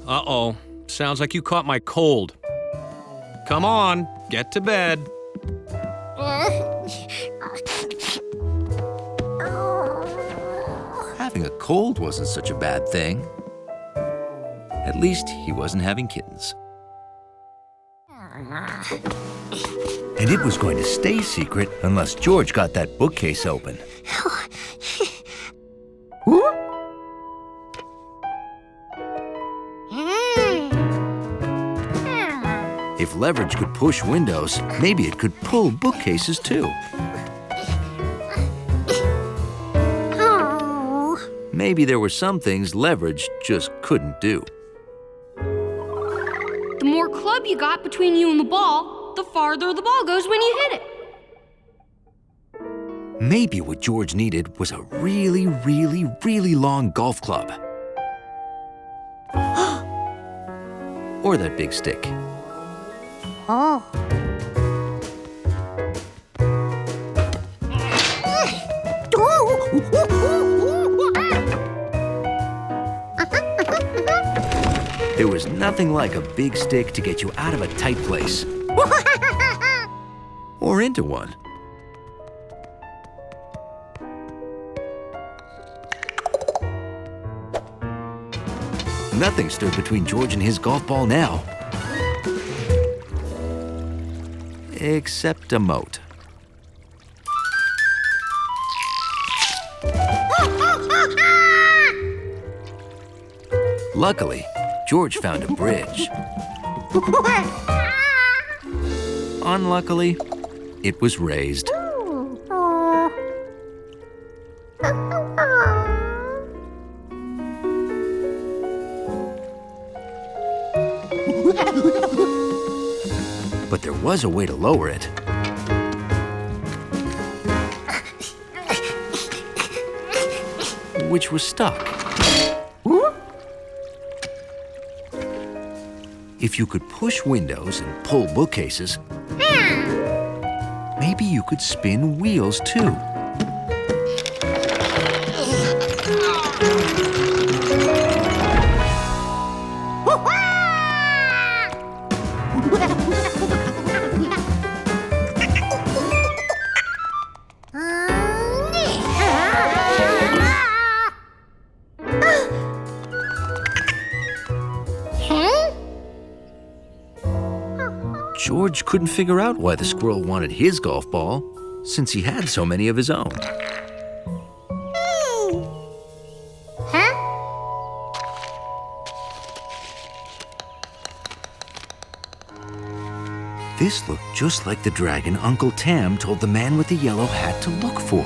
Uh-oh. Sounds like you caught my cold. Come on, get to bed. Having a cold wasn't such a bad thing. At least he wasn't having kittens. And it was going to stay secret unless George got that bookcase open. If leverage could push windows, maybe it could pull bookcases too. Maybe there were some things leverage just couldn't do. The more club you got between you and the ball, the farther the ball goes when you hit it. Maybe what George needed was a really, really, really long golf club. Or that big stick. Oh. There was nothing like a big stick to get you out of a tight place. Or into one. Nothing stood between George and his golf ball now. Except a moat. Luckily, George found a bridge. Unluckily, it was raised. but there was a way to lower it. Which was stuck. If you could push windows and pull bookcases, maybe you could spin wheels too. George couldn't figure out why the squirrel wanted his golf ball, since he had so many of his own. This looked just like the dragon Uncle Tam told the man with the yellow hat to look for.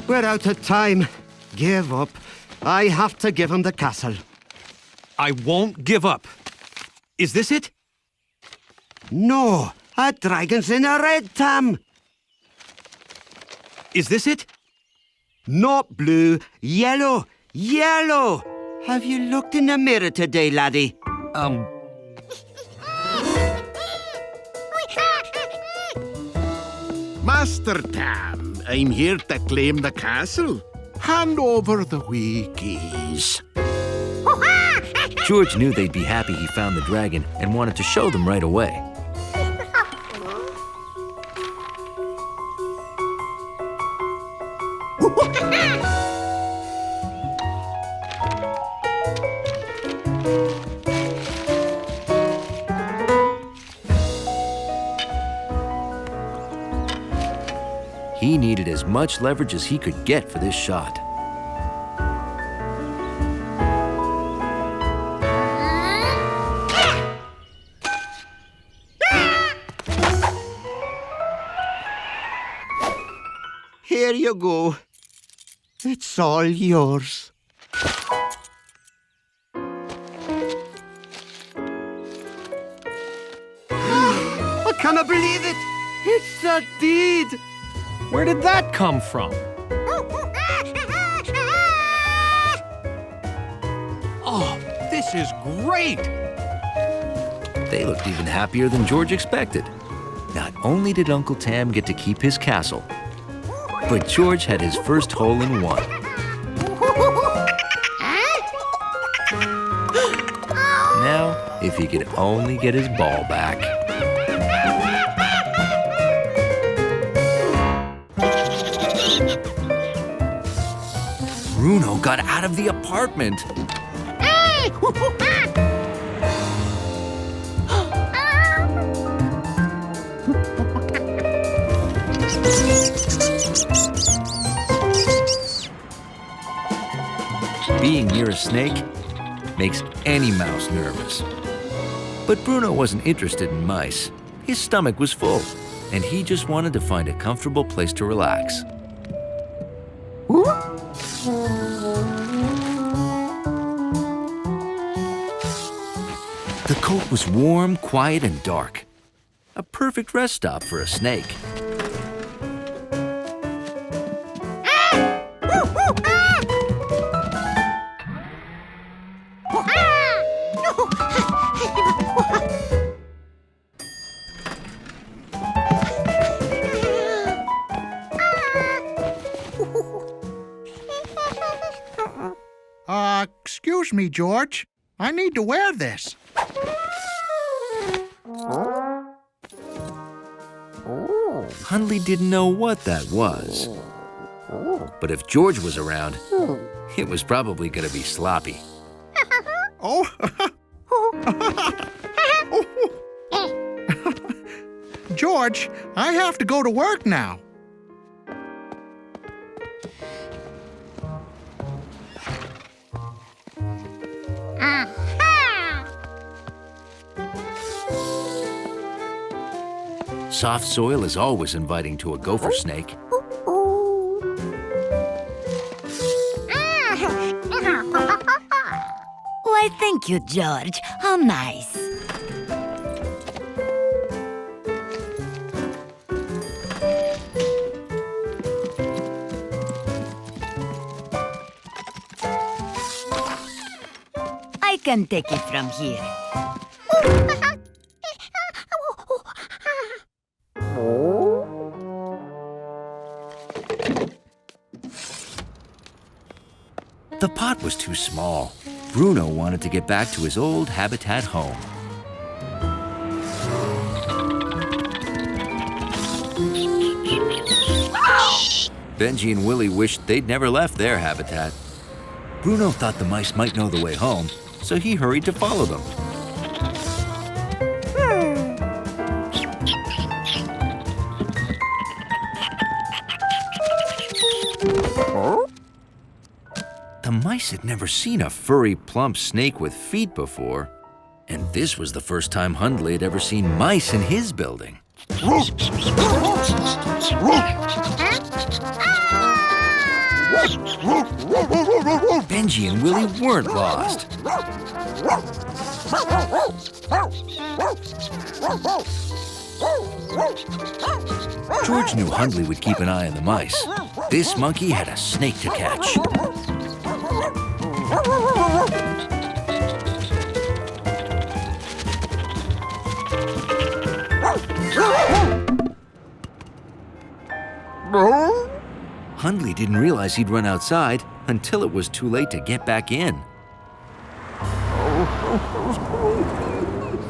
We're out of time. Give up. I have to give him the castle. I won't give up. Is this it? No, a dragon's in a red tam. Is this it? Not blue, yellow, yellow. Have you looked in the mirror today, laddie? Master Tam, I'm here to claim the castle. Hand over the wee keys. George knew they'd be happy he found the dragon and wanted to show them right away. He needed as much leverage as he could get for this shot. Here you go. It's all yours. I cannot believe it. It's a deed. Where did that come from? Oh, this is great! They looked even happier than George expected. Not only did Uncle Tam get to keep his castle, but George had his first hole-in-one. Now, if he could only get his ball back. Bruno got out of the apartment. Being near a snake makes any mouse nervous. But Bruno wasn't interested in mice. His stomach was full, and he just wanted to find a comfortable place to relax. The coat was warm, quiet, and dark. A perfect rest stop for a snake. Excuse me, George. I need to wear this. Hundley didn't know what that was. But if George was around, it was probably going to be sloppy. Oh. George, I have to go to work now. Soft soil is always inviting to a gopher snake. Why, thank you, George. How nice. I can take it from here. The pot was too small. Bruno wanted to get back to his old habitat home. Benji and Willie wished they'd never left their habitat. Bruno thought the mice might know the way home, so he hurried to follow them. The mice had never seen a furry, plump snake with feet before, and this was the first time Hundley had ever seen mice in his building. Benji and Willie weren't lost. George knew Hundley would keep an eye on the mice. This monkey had a snake to catch. Hundley didn't realize he'd run outside until it was too late to get back in.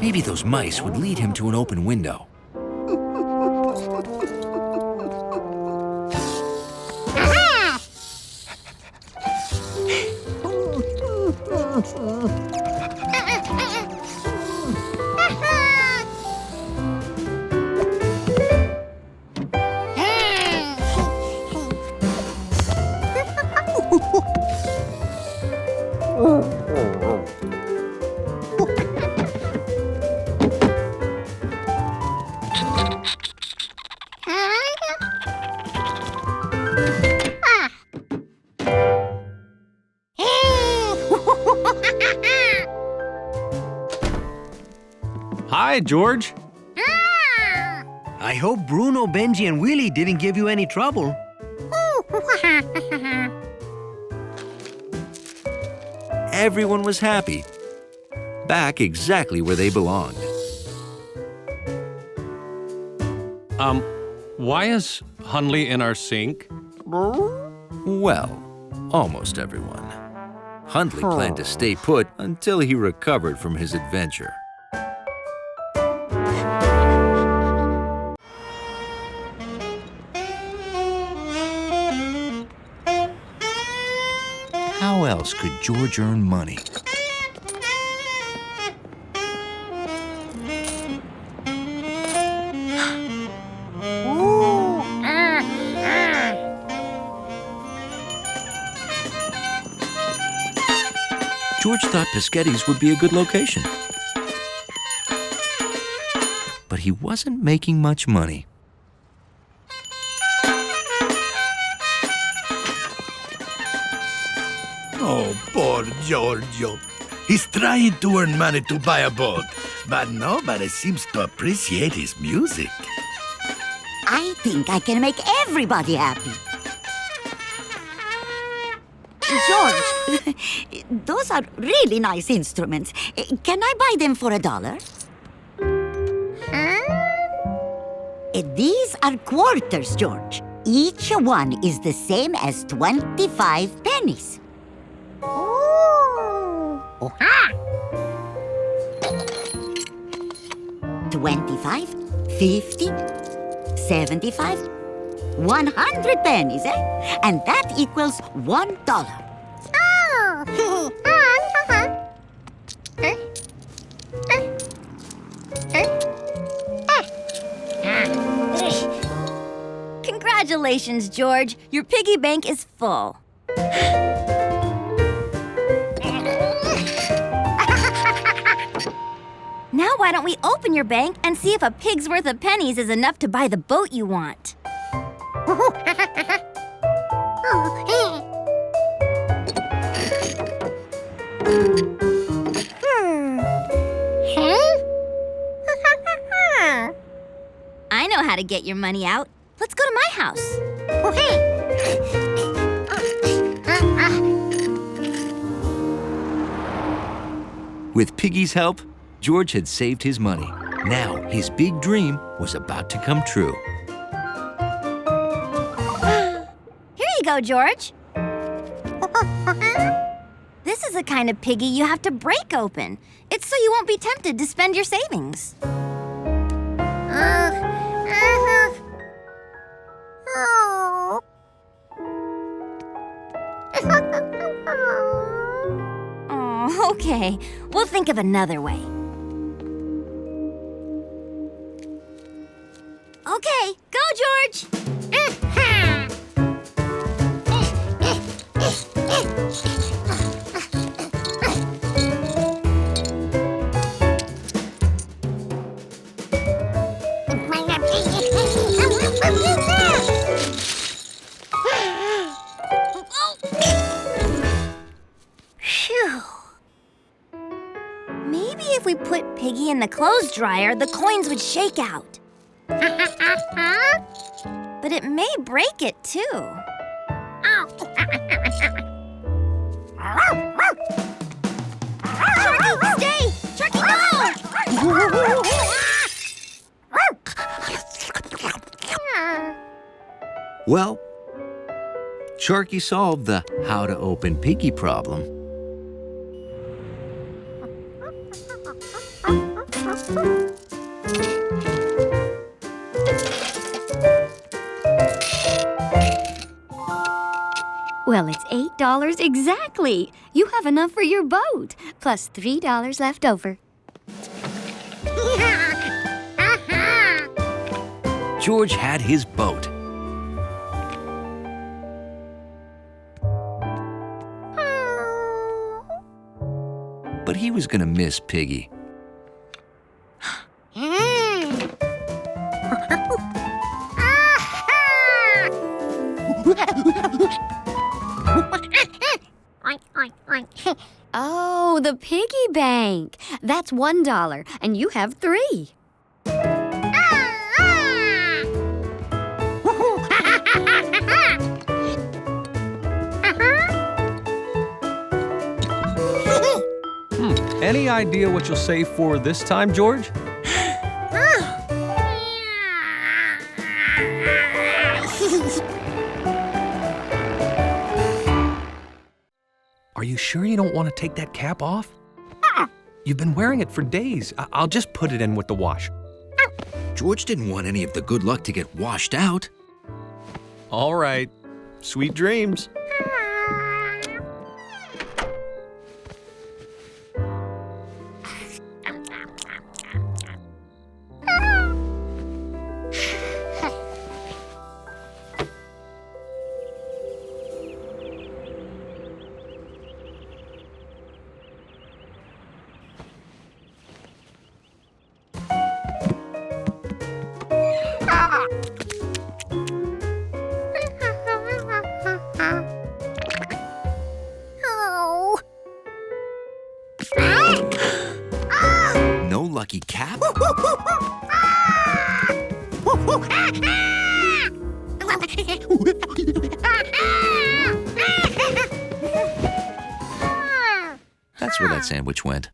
Maybe those mice would lead him to an open window. Hi, George. I hope Bruno, Benji, and Willie didn't give you any trouble. Everyone was happy, back exactly where they belonged. Why is Hundley in our sink? Well, almost everyone. Hundley planned to stay put until he recovered from his adventure. How else could George earn money? George thought Pescetti's would be a good location. But he wasn't making much money. Oh, poor Giorgio. He's trying to earn money to buy a boat, but nobody seems to appreciate his music. I think I can make everybody happy. George, those are really nice instruments. Can I buy them for $1? These are quarters, George. Each one is the same as 25 pennies. Oh. 25, 50, 75, 100 pennies, eh? And that equals $1. Congratulations, George. Your piggy bank is full. Now why don't we open your bank and see if a pig's worth of pennies is enough to buy the boat you want? to get your money out. Let's go to my house. With Piggy's help, George had saved his money. Now his big dream was about to come true. Here you go, George. This is the kind of piggy you have to break open. It's so you won't be tempted to spend your savings. Oh, okay. We'll think of another way. Okay, go, George! Phew. Maybe if we put Piggy in the clothes dryer, the coins would shake out. But it may break it, too. Sharky, stay! Sharky, no! Well, Sharky solved the how to open Piggy problem. Well, it's $8 exactly. You have enough for your boat, plus $3 left over. George had his boat. But he was gonna miss Piggy. Oh, the piggy bank. That's $1, and you have 3. Any idea what you'll save for this time, George? Are you sure you don't want to take that cap off? You've been wearing it for days. I'll just put it in with the wash. George didn't want any of the good luck to get washed out. All right. Sweet dreams. No lucky cap? That's where that sandwich went.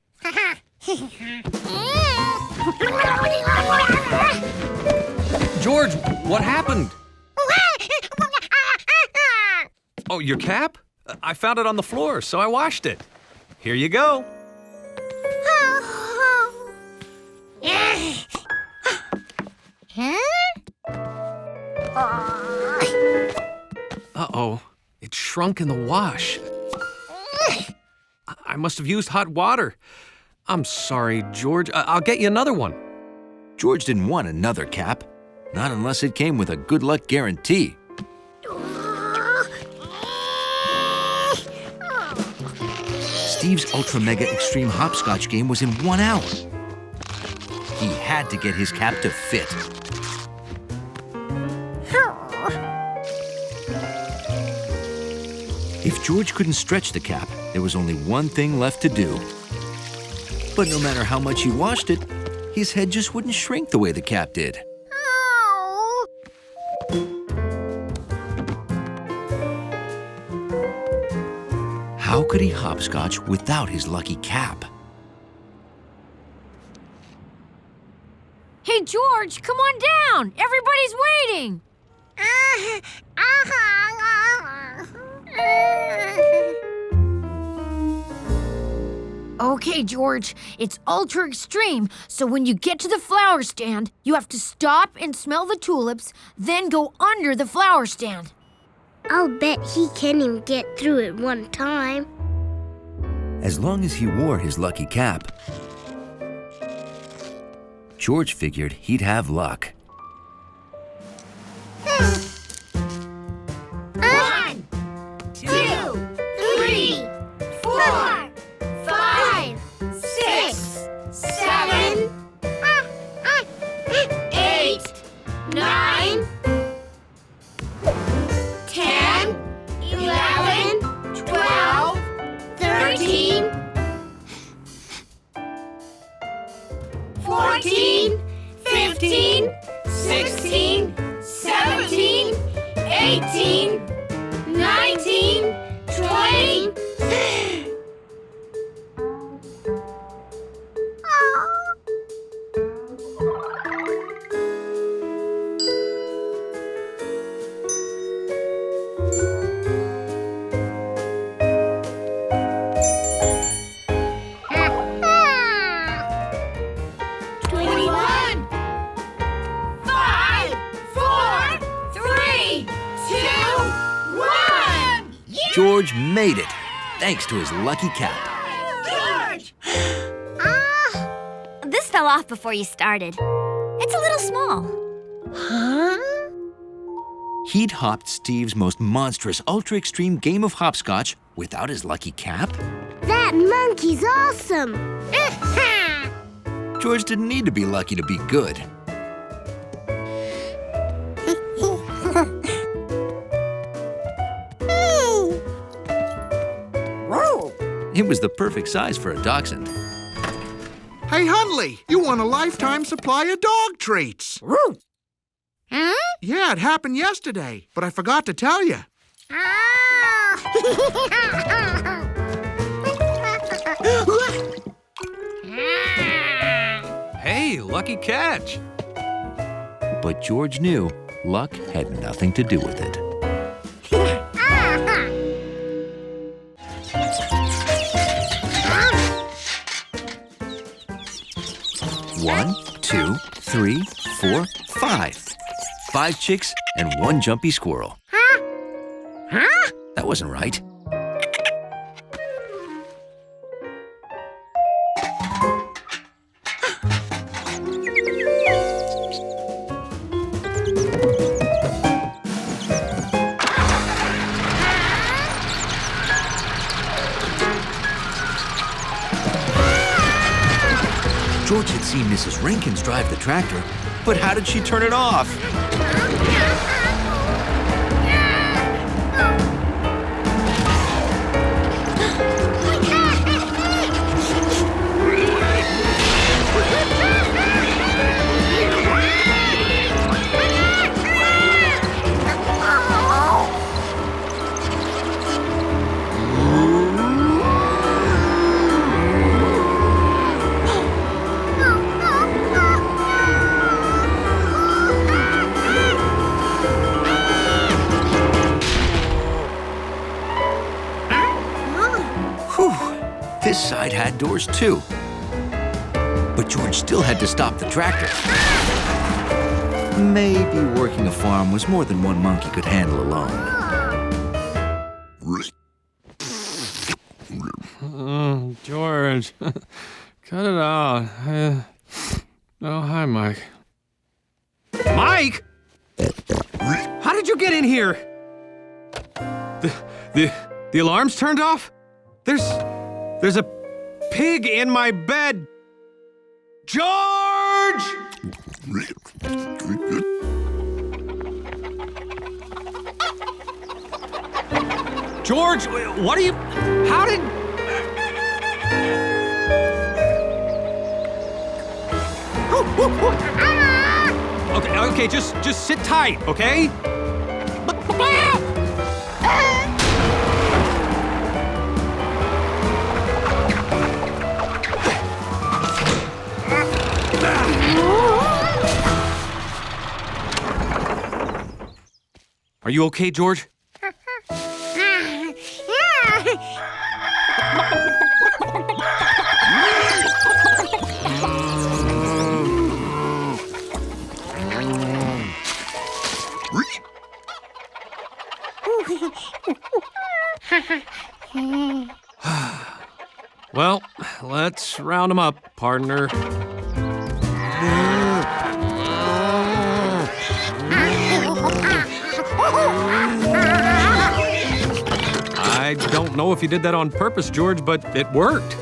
George, what happened? Oh, your cap? I found it on the floor, so I washed it. Here you go. Uh-oh, it shrunk in the wash. I must have used hot water. I'm sorry, George. I'll get you another one. George didn't want another cap, not unless it came with a good luck guarantee. Steve's Ultra Mega Extreme Hopscotch game was in 1 hour. He had to get his cap to fit. If George couldn't stretch the cap, there was only one thing left to do. But no matter how much he washed it, his head just wouldn't shrink the way the cap did. How could he hopscotch without his lucky cap? Hey, George, come on down. Everybody's waiting. Okay, George, it's ultra extreme, so when you get to the flower stand, you have to stop and smell the tulips, then go under the flower stand. I'll bet he can't even get through it one time. As long as he wore his lucky cap, George figured he'd have luck. 1, 2, 3, 4, 5, 6, 7, 8, 9, 10, 11, 12, 13, 14, 15, 16, 17, 18, 19, 20. George made it, thanks to his lucky cap. George! This fell off before you started. It's a little small. Huh? He'd hopped Steve's most monstrous, ultra-extreme game of hopscotch without his lucky cap? That monkey's awesome! George didn't need to be lucky to be good. It was the perfect size for a dachshund. Hey, Hundley, you won a lifetime supply of dog treats. Huh? Yeah, it happened yesterday, but I forgot to tell you. Hey, lucky catch. But George knew luck had nothing to do with it. 1, 2, 3, 4, 5. 5 chicks and 1 jumpy squirrel. Huh? That wasn't right. George had seen Mrs. Rankins drive the tractor, but how did she turn it off? This side had doors too. But George still had to stop the tractor. Maybe working a farm was more than one monkey could handle alone. George, cut it out. Oh, hi, Mike. Mike? How did you get in here? The alarm's turned off? There's a pig in my bed. George! George, what are you... How did... Okay, just sit tight, okay? Are you okay, George? Well, let's round them up, partner. I don't know if you did that on purpose, George, but it worked.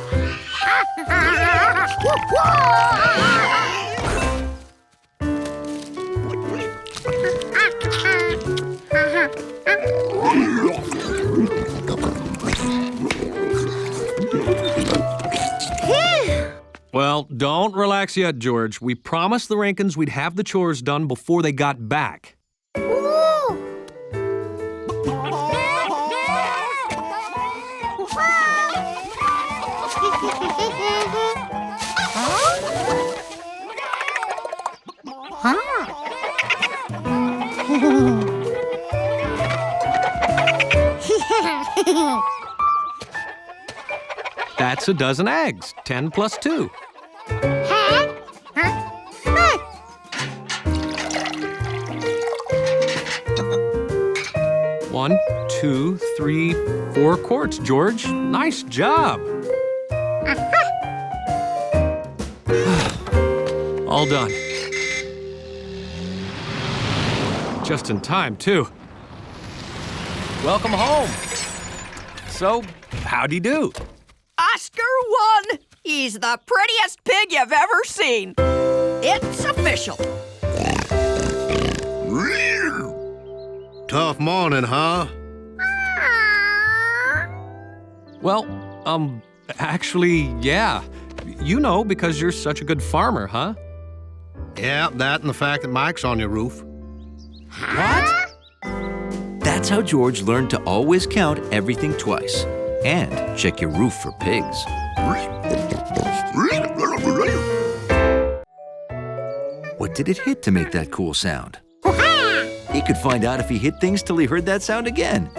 Well, don't relax yet, George. We promised the Rankins we'd have the chores done before they got back. That's a dozen eggs. 10 plus 2. One, 2, 3, 4 quarts, George. Nice job. All done. Just in time, too. Welcome home. So, how'd he do? Oscar won! He's the prettiest pig you've ever seen. It's official. Tough morning, huh? Well, actually, yeah. You know, because you're such a good farmer, huh? Yeah, that and the fact that Mike's on your roof. What? That's how George learned to always count everything twice and check your roof for pigs. What did it hit to make that cool sound? He could find out if he hit things till he heard that sound again.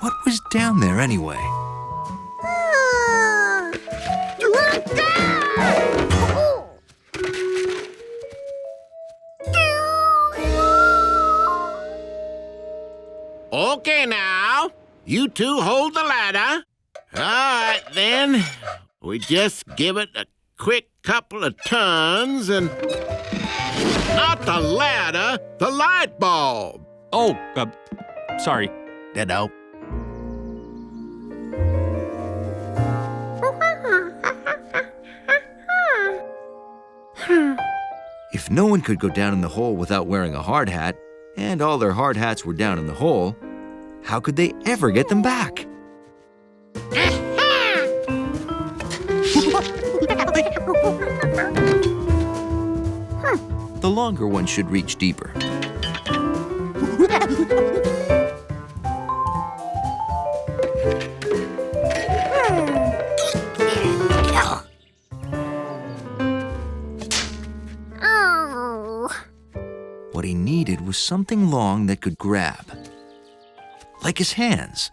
What was down there anyway? Okay, now. You two hold the ladder. All right, then. We just give it a quick couple of turns and... Not the ladder, the light bulb. Oh, sorry. Ditto. If no one could go down in the hole without wearing a hard hat, and all their hard hats were down in the hole, how could they ever get them back? The longer one should reach deeper. What he needed was something long that could grab, like his hands.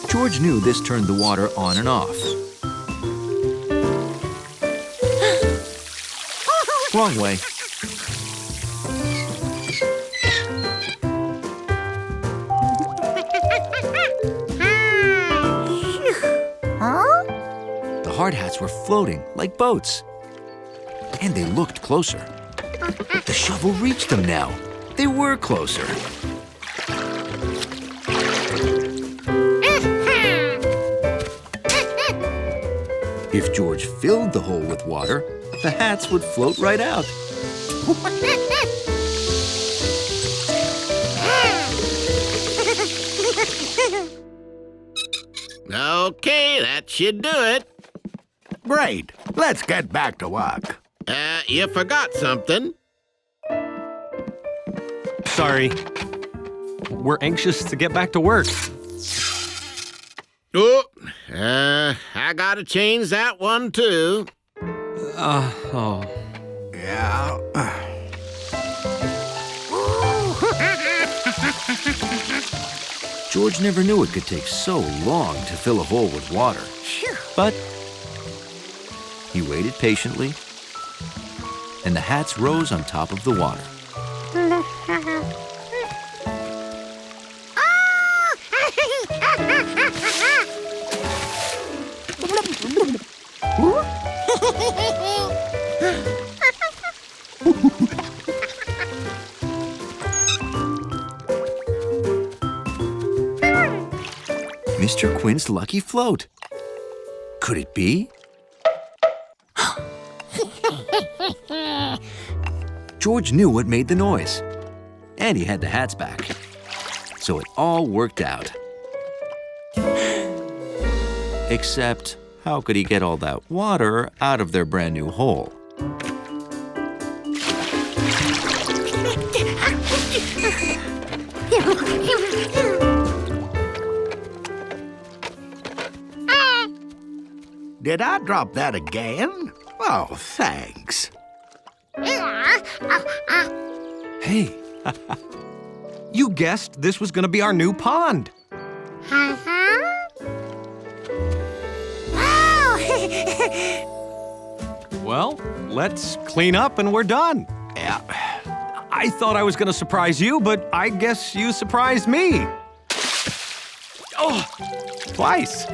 George knew this turned the water on and off. Wrong way. The hard hats were floating like boats. And they looked closer. The shovel reached them now. They were closer. If George filled the hole with water, the hats would float right out. Okay, that should do it. Great. Let's get back to work. You forgot something. Sorry. We're anxious to get back to work. Oh, I gotta change that one too. Oh. Yeah. George never knew it could take so long to fill a hole with water. But he waited patiently, and the hats rose on top of the water. Mr. Quint's lucky float. Could it be? George knew what made the noise, and he had the hats back. So it all worked out. Except, how could he get all that water out of their brand new hole? Did I drop that again? Oh, thanks. Hey, you guessed this was gonna be our new pond. Well, let's clean up and we're done. Yeah. I thought I was gonna surprise you, but I guess you surprised me. Oh, twice.